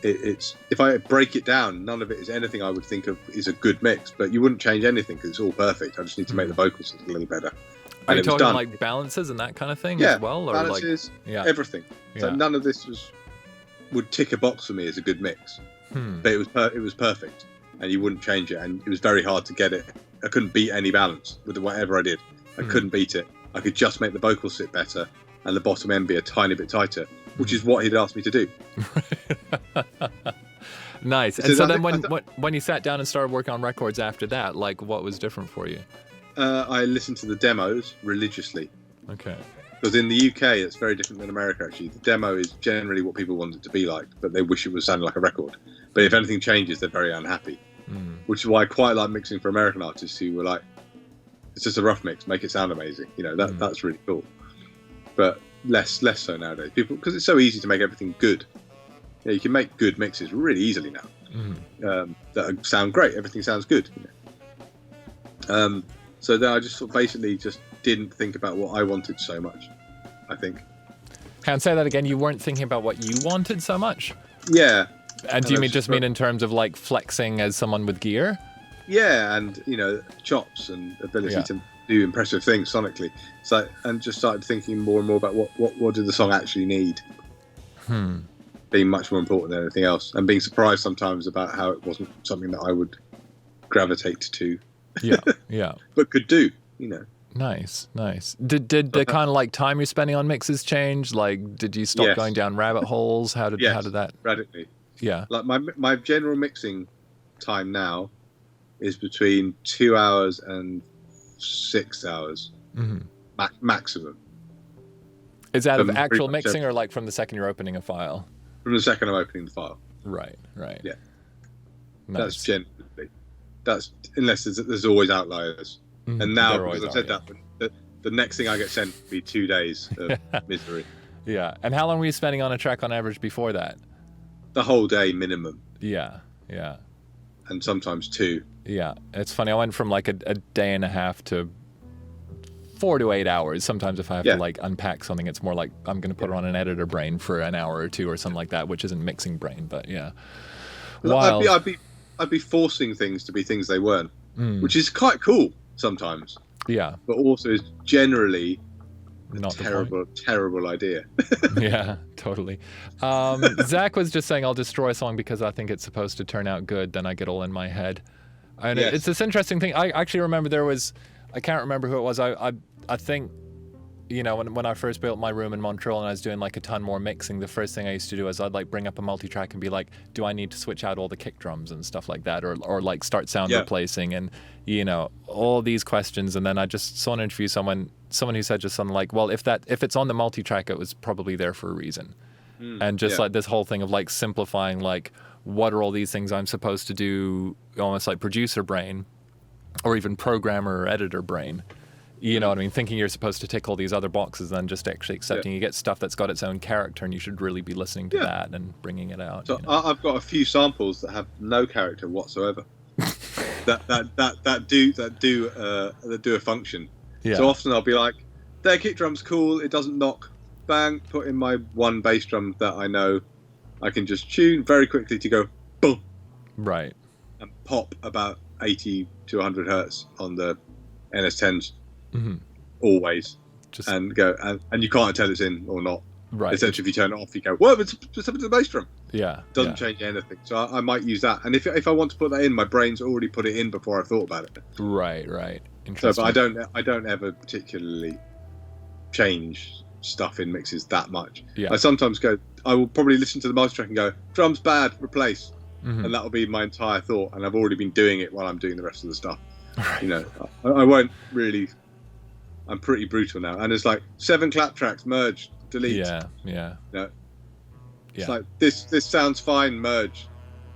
It's if I break it down, none of it is anything I would think of is a good mix. But you wouldn't change anything because it's all perfect. I just need to make the vocals a little better. Are you talking like balances and that kind of thing as well? Or balances, like, everything. So none of this would tick a box for me as a good mix. But it was perfect, and you wouldn't change it. And it was very hard to get it. I couldn't beat any balance with whatever I did. I couldn't beat it. I could just make the vocals sit better and the bottom end be a tiny bit tighter, which is what he'd asked me to do. Nice. And so then when you sat down and started working on records after that, like, what was different for you? I listened to the demos religiously. Okay. Because in the UK, it's very different than America, actually. The demo is generally what people want it to be like, but they wish it was sounding like a record. But if anything changes, they're very unhappy. Which is why I quite like mixing for American artists who were like, it's just a rough mix, make it sound amazing. You know, that's really cool. But less so nowadays. People, because it's so easy to make everything good. You know, you can make good mixes really easily now. That sound great. Everything sounds good. You know? So then I just sort of basically just didn't think about what I wanted so much, I think. Can I say that again? You weren't thinking about what you wanted so much? Yeah. And do you mean in terms of like flexing as someone with gear? Yeah, and, you know, chops and ability to do impressive things sonically. So, and just started thinking more and more about what did the song actually need. Being much more important than anything else, and being surprised sometimes about how it wasn't something that I would gravitate to. Yeah. But could do, you know. Nice. Did the kind of like time you're spending on mixes change? Like, did you stop going down rabbit holes? How did that? Radically. Yeah. Like my general mixing time now is between 2 hours and 6 hours maximum. Is that of actual mixing or like from the second you're opening a file? From the second I'm opening the file. Right. Yeah. Nice. That's generally. That's unless there's always outliers. And now, because I've said that, the next thing I get sent will be 2 days of misery. Yeah. And how long were you spending on a track on average before that? The whole day minimum. Yeah. And sometimes 2. Yeah. It's funny. I went from like a day and a half to 4 to 8 hours. Sometimes if I have to like unpack something, it's more like I'm going to put it on an editor brain for an hour or 2 or something like that, which isn't mixing brain, but yeah. Wild. I'd be forcing things to be things they weren't, which is quite cool sometimes. Yeah. But also is generally not a terrible idea. Yeah, Totally. Zach was just saying, I'll destroy a song because I think it's supposed to turn out good. Then I get all in my head. And Yes. it's this interesting thing. I actually remember I can't remember who it was. I think, when I first built my room in Montreal and I was doing like a ton more mixing, the first thing I used to do is I'd like bring up a multi-track and be like, do I need to switch out all the kick drums and stuff like that? Or like start sound replacing and, all these questions. And then I just saw an interview, someone who said just something like, well, if it's on the multi-track, it was probably there for a reason. And just like this whole thing of like simplifying, like, what are all these things I'm supposed to do, almost like producer brain or even programmer or editor brain. You know what I mean? Thinking you're supposed to tick all these other boxes and then just actually accepting you get stuff that's got its own character and you should really be listening to that and bringing it out. So I've got a few samples that have no character whatsoever that do a function. Yeah. So often I'll be like, their kick drum's cool, it doesn't knock, bang, put in my one bass drum that I know I can just tune very quickly to go boom. Right. And pop about 80 to 100 hertz on the NS10s. Mm-hmm. Always. And go and you can't tell it's in or not. Right. Essentially, if you turn it off, you go, whoa, it's up to the bass drum. Yeah. Doesn't change anything. So I might use that. And if I want to put that in, my brain's already put it in before I thought about it. Right. Interesting. So, but I don't ever particularly change stuff in mixes that much. Yeah. I sometimes I will probably listen to the master track and go, drum's bad, replace. Mm-hmm. And that'll be my entire thought. And I've already been doing it while I'm doing the rest of the stuff. Right. I won't really. I'm pretty brutal now. And it's like 7 clap tracks, merge, delete. Yeah. It's like this sounds fine, merge.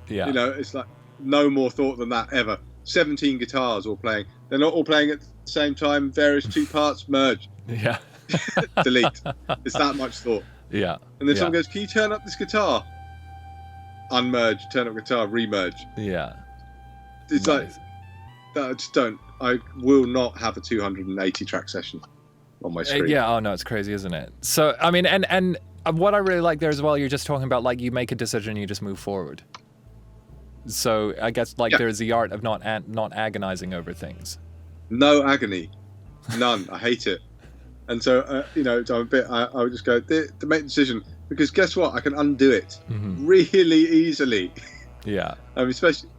Yeah. It's like no more thought than that ever. 17 guitars all playing. They're not all playing at the same time, various 2 parts, merge. Yeah. Delete. It's that much thought. Yeah. And then someone goes, can you turn up this guitar? Unmerge, turn up guitar, remerge. Yeah. It's nice. I just don't. I will not have a 280 track session on my screen. Yeah. Oh no, it's crazy, isn't it? So I mean, and what I really like there as well, you're just talking about like you make a decision, you just move forward. So I guess like there's the art of not agonizing over things. No agony, none. I hate it. And so I'm a bit. I would just go to make a decision because guess what? I can undo it really easily. Yeah. I mean, especially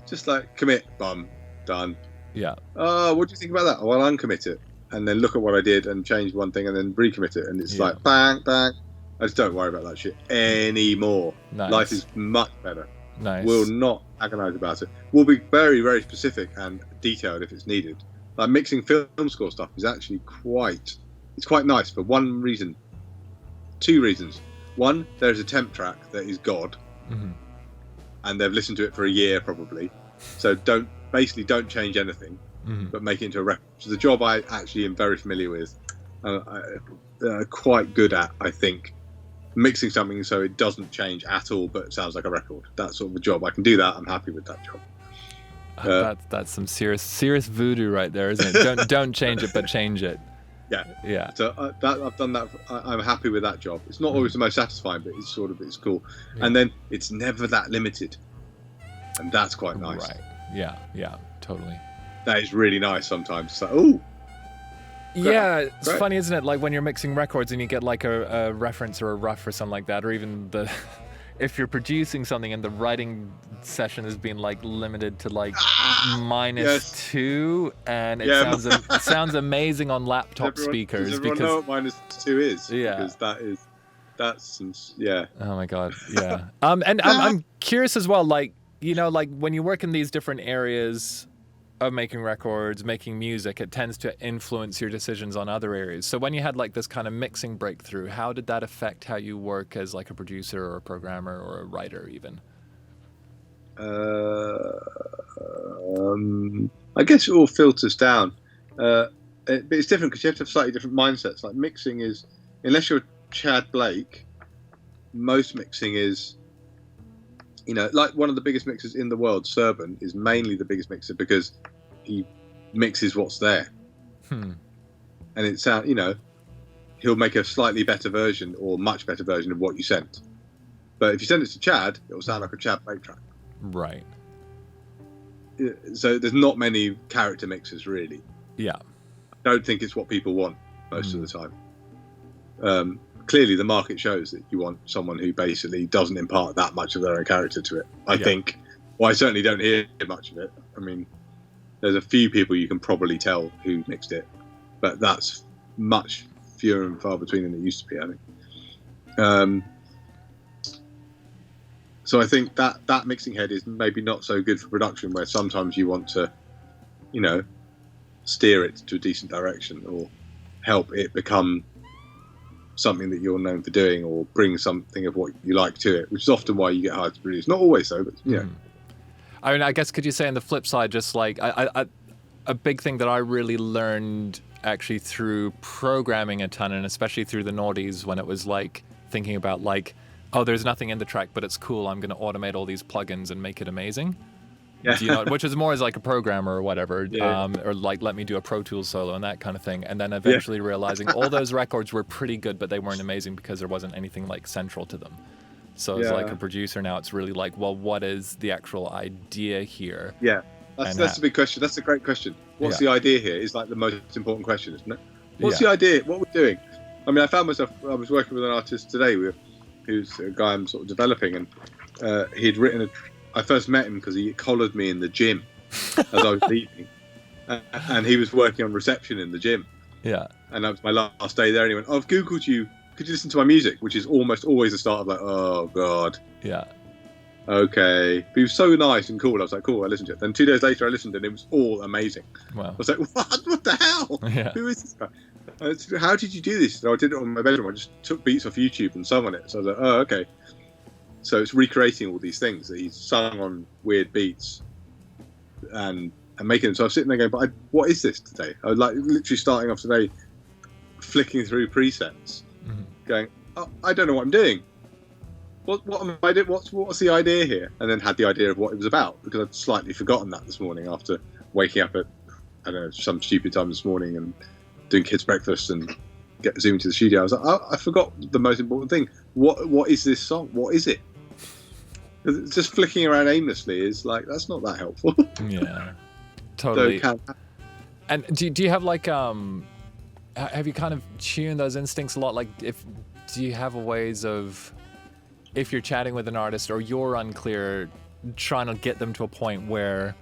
just like commit, bum, done. Yeah. What do you think about that? Well, uncommit it and then look at what I did and change one thing and then recommit it, and it's like bang, bang. I just don't worry about that shit anymore. Nice. Life is much better. Nice. We'll not agonize about it. We'll be very, very specific and detailed if it's needed. Like mixing film score stuff is actually quite nice for one reason. 2 reasons. One, there's a temp track that is God, and they've listened to it for a year probably. So don't change anything, but make it into a record. So the job I actually am very familiar with, quite good at, I think, mixing something so it doesn't change at all, but it sounds like a record. That's sort of a job. I can do that. I'm happy with that job. That's some serious voodoo right there, isn't it? Don't change it, but change it. Yeah. So I've done that. I'm happy with that job. It's not always the most satisfying, but it's cool. Yeah. And then it's never that limited, and that's quite nice. Right. Yeah. Totally. That is really nice sometimes. It's like, oh. Yeah, it's funny, isn't it? Like when you're mixing records and you get like a reference or a rough or something like that, or even if you're producing something and the writing session has been like limited to like -2, and it sounds amazing on laptop speakers. Does everyone know what -2 is? Yeah. Because that's some, yeah. Oh my God, yeah. And I'm curious as well, like, like when you work in these different areas of making records, making music, it tends to influence your decisions on other areas. So when you had like this kind of mixing breakthrough, how did that affect how you work as like a producer or a programmer or a writer even? I guess it all filters down. But it's different because you have to have slightly different mindsets. Like mixing is, unless you're Chad Blake, most mixing is, like one of the biggest mixers in the world, Serban, is mainly the biggest mixer because he mixes what's there. And it sounds, he'll make a slightly better version or much better version of what you sent. But if you send it to Chad, it'll sound like a Chad Blake track. Right. So there's not many character mixers really. Yeah. I don't think it's what people want most of the time. clearly the market shows that you want someone who basically doesn't impart that much of their own character to it. I think. Well, I certainly don't hear much of it. I mean, there's a few people you can probably tell who mixed it, but that's much fewer and far between than it used to be, I think. So I think that mixing head is maybe not so good for production, where sometimes you want to, steer it to a decent direction or help it become something that you're known for doing, or bring something of what you like to it, which is often why you get hired to produce. Not always so, but I mean, I guess could you say on the flip side, just like a big thing that I really learned actually through programming a ton, and especially through the noughties, when it was like thinking about like, oh, there's nothing in the track, but it's cool, I'm going to automate all these plugins and make it amazing. Yeah. Which is more as like a programmer or whatever, or like let me do a Pro Tools solo and that kind of thing. And then eventually realizing all those records were pretty good, but they weren't amazing because there wasn't anything like central to them. So as like a producer now, it's really like, well, what is the actual idea here? Yeah, that's a big question. That's a great question. What's the idea here is like the most important question, isn't it? What's the idea? What we're doing? I mean, I found myself, I was working with an artist today who's a guy I'm sort of developing, and he'd written I first met him because he collared me in the gym as I was leaving, and he was working on reception in the gym. Yeah. And that was my last day there, and he went, I've Googled you, could you listen to my music? Which is almost always the start of like, oh God. Yeah. Okay. But he was so nice and cool. I was like, cool, I listened to it. Then 2 days later I listened and it was all amazing. Wow. I was like, what the hell? Yeah. Who is this guy? How did you do this? So I did it on my bedroom. I just took beats off YouTube and sung on it. So I was like, oh, okay. So it's recreating all these things that he's sung on weird beats and making them. So I was sitting there going, but what is this today? I was like literally starting off today, flicking through presets, going, oh, I don't know what I'm doing. What am I doing? What's the idea here? And then had the idea of what it was about, because I'd slightly forgotten that this morning after waking up at, I don't know, some stupid time this morning and doing kids' breakfast and zooming to the studio. I was like, oh, I forgot the most important thing. What is this song? What is it? Just flicking around aimlessly is like, that's not that helpful. Yeah, totally. And do you have like have you kind of tuned those instincts a lot? Like, do you have ways of, if you're chatting with an artist or you're unclear, trying to get them to a point where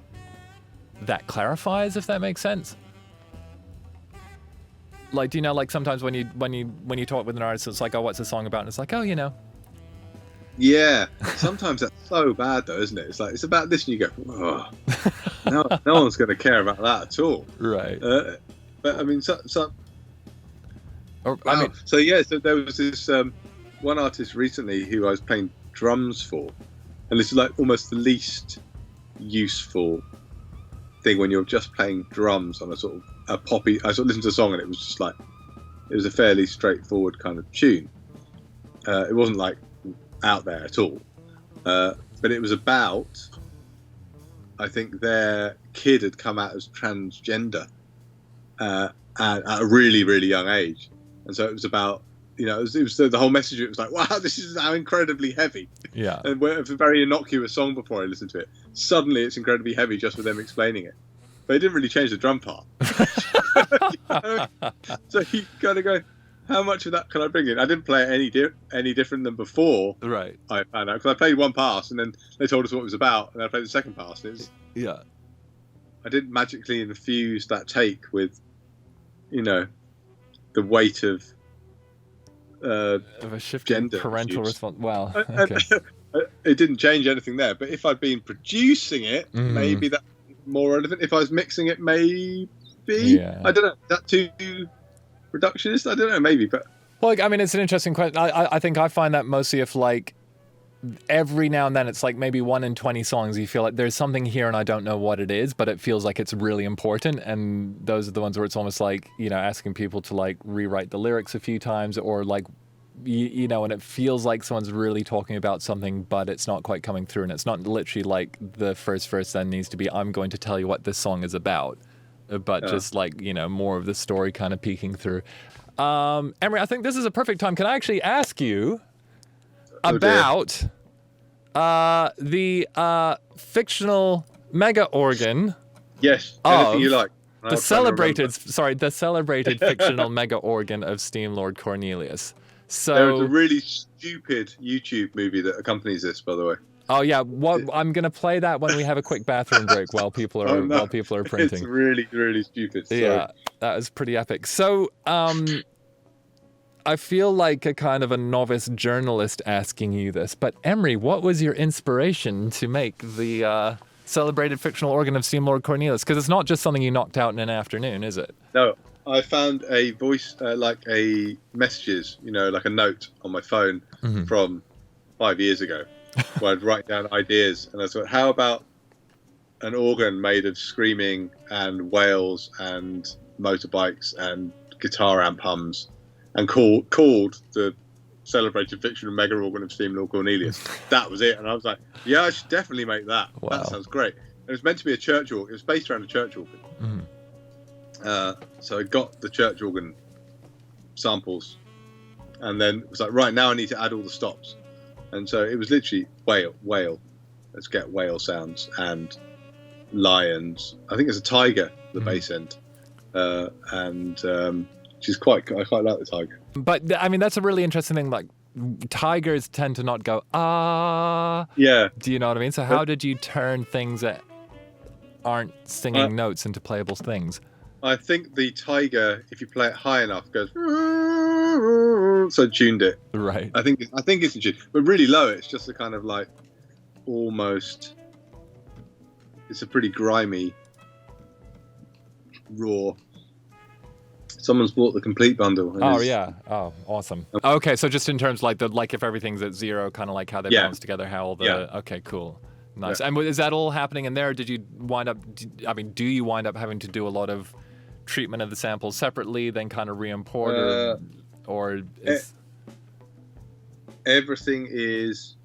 that clarifies, if that makes sense? Like, do you know, like sometimes when you talk with an artist, it's like, oh, what's the song about? And it's like, oh, Yeah, sometimes that's so bad though, isn't it? It's like, it's about this, and you go, oh, no one's going to care about that at all, right? But I mean, so there was this one artist recently who I was playing drums for, and this is like almost the least useful thing when you're just playing drums on a sort of a poppy. I sort of listened to a song and it was just like, it was a fairly straightforward kind of tune. It wasn't like out there at all, but it was about, I think their kid had come out as transgender at a really, really young age, and so it was about, it was the whole message of it was like, wow, this is now incredibly heavy. Yeah. And it's a very innocuous song before I listened to it. Suddenly it's incredibly heavy just with them explaining it, but it didn't really change the drum part. So you gotta go, how much of that can I bring in? I didn't play it any different than before. Right. I found out, because I played one pass and then they told us what it was about, and I played the second pass. And it was, I didn't magically infuse that take with, the weight of a shifting parental response. Wow. Okay. It didn't change anything there. But if I'd been producing it, maybe that's more relevant. If I was mixing it, maybe. Yeah. I don't know. Is that too reductionist? I don't know, maybe, but well, I mean, it's an interesting question. I think I find that mostly if like every now and then it's like maybe 1 in 20 songs you feel like there's something here and I don't know what it is, but it feels like it's really important, and those are the ones where it's almost like, asking people to like rewrite the lyrics a few times, or like and it feels like someone's really talking about something but it's not quite coming through, and it's not literally like the first verse then needs to be, I'm going to tell you what this song is about, but just like, more of the story kind of peeking through. Emre, I think this is a perfect time. Can I actually ask you about the fictional mega organ? Yes, anything you like. The celebrated fictional mega organ of Steam Lord Cornelius. So there is a really stupid YouTube movie that accompanies this, by the way. Oh yeah, I'm gonna play that when we have a quick bathroom break while people are while people are printing. It's really, really stupid. Sorry. Yeah, that is pretty epic. So I feel like a kind of a novice journalist asking you this, but Emre, what was your inspiration to make the celebrated fictional organ of Steamlord Cornelius? Because it's not just something you knocked out in an afternoon, is it? No, I found a voice, like a messages, like a note on my phone from 5 years ago, where I'd write down ideas, and I thought, how about an organ made of screaming and wails and motorbikes and guitar amp hums, and called the celebrated fictional mega organ of Steamlord Cornelius. That was it, and I was like, yeah, I should definitely make that. Wow. That sounds great. It was meant to be a church organ. It was based around a church organ. So I got the church organ samples, and then it was like, right, now I need to add all the stops. And so it was literally whale. Let's get whale sounds and lions. I think there's a tiger, the bass end, and I quite like the tiger. But I mean, that's a really interesting thing. Like, tigers tend to not go ah. Yeah. Do you know what I mean? So how did you turn things that aren't singing notes into playable things? I think the tiger, if you play it high enough, goes. So I tuned it. Right. I think it's a tune, but really low. It's just a kind of like almost. It's a pretty grimy, raw. Someone's bought the complete bundle. Oh yeah. Oh, awesome. Okay, so just in terms like if everything's at zero, kind of like how they bounce together, how all the okay, cool. Nice. Yeah. And is that all happening in there? Did you wind up? Do you wind up having to do a lot of treatment of the samples separately, then kind of re-import, or is... Everything is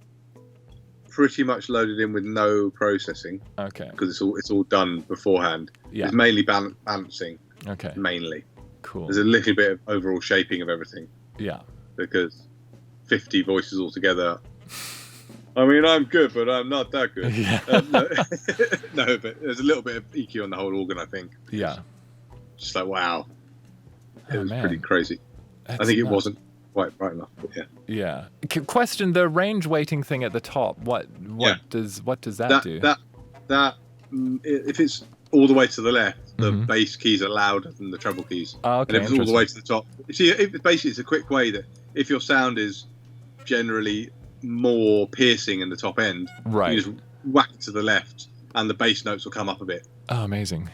pretty much loaded in with no processing. Okay. Because it's all done beforehand. Yeah. It's mainly balancing. Okay. Mainly. Cool. There's a little bit of overall shaping of everything. Yeah. Because 50 voices altogether. I mean, I'm good, but I'm not that good. Yeah. No, but there's a little bit of EQ on the whole organ, I think. Yeah. Just like, wow. It was man. Pretty crazy. I think it wasn't quite bright enough, but yeah. Yeah. Question: the range weighting thing at the top. What does that do? That if it's all the way to the left, the bass keys are louder than the treble keys. Oh, okay. And if it's all the way to the top, basically it's a quick way that if your sound is generally more piercing in the top end, right, you just whack it to the left, and the bass notes will come up a bit. Oh, amazing.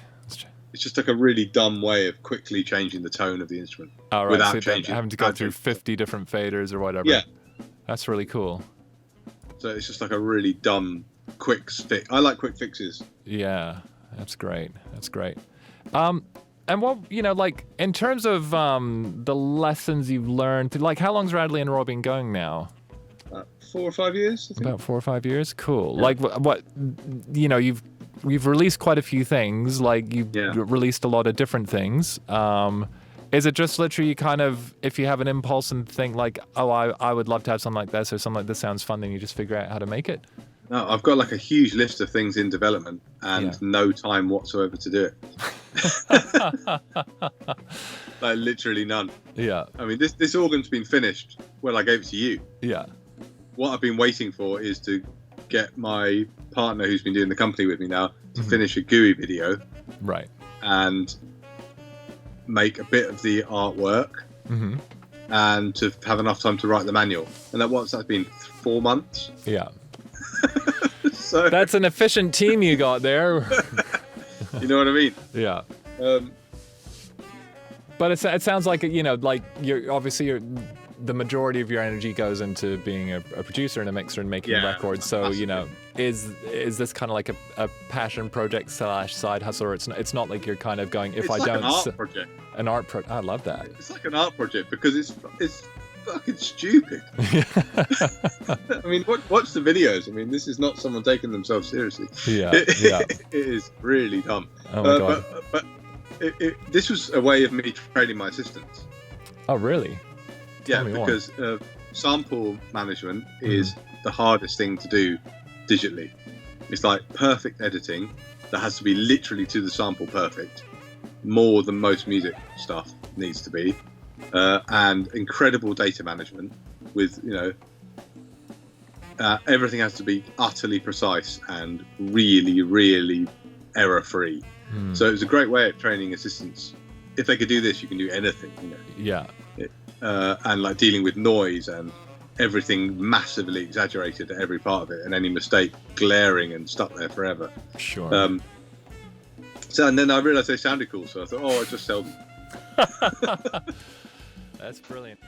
It's just like a really dumb way of quickly changing the tone of the instrument without having to go through 50 different faders or whatever. Yeah. That's really cool. So it's just like a really dumb, quick fix. I like quick fixes. Yeah, that's great. And what, like, in terms of the lessons you've learned, like, how long's Radley and Raw been going now? 4 or 5 years, I think. About 4 or 5 years? Cool. Yeah. Like, what, you've released quite a few things, like you've released a lot of different things. Is it just literally kind of, if you have an impulse and think like, oh, I would love to have something like this, or something like this sounds fun, then you just figure out how to make it? No, I've got like a huge list of things in development and no time whatsoever to do it. Like literally none. Yeah. I mean, this organ's been finished when I gave it to you. Yeah. What I've been waiting for is to get my partner, who's been doing the company with me now, to finish a GUI video, right, and make a bit of the artwork, and to have enough time to write the manual. And that's been 4 months. Yeah. So that's an efficient team you got there. You know what I mean? Yeah. But it sounds like like you're the majority of your energy goes into being a producer and a mixer and making records. So, is this kind of like a passion project / side hustle, or it's not like you're kind of going, if I don't... It's like an art project. An art project. I love that. It's like an art project because it's fucking stupid. I mean, watch the videos. I mean, this is not someone taking themselves seriously. Yeah. It is really dumb. Oh my God. But this was a way of me training my assistants. Oh, really? Yeah, because sample management is the hardest thing to do digitally. It's like perfect editing that has to be literally to the sample perfect, more than most music stuff needs to be. and incredible data management with, everything has to be utterly precise and really, really error-free. So it was a great way of training assistants. If they could do this, you can do anything, Yeah. And like dealing with noise and everything massively exaggerated at every part of it, and any mistake glaring and stuck there forever. Sure. So, and then I realized they sounded cool, so I thought, I'll just sell them. That's brilliant.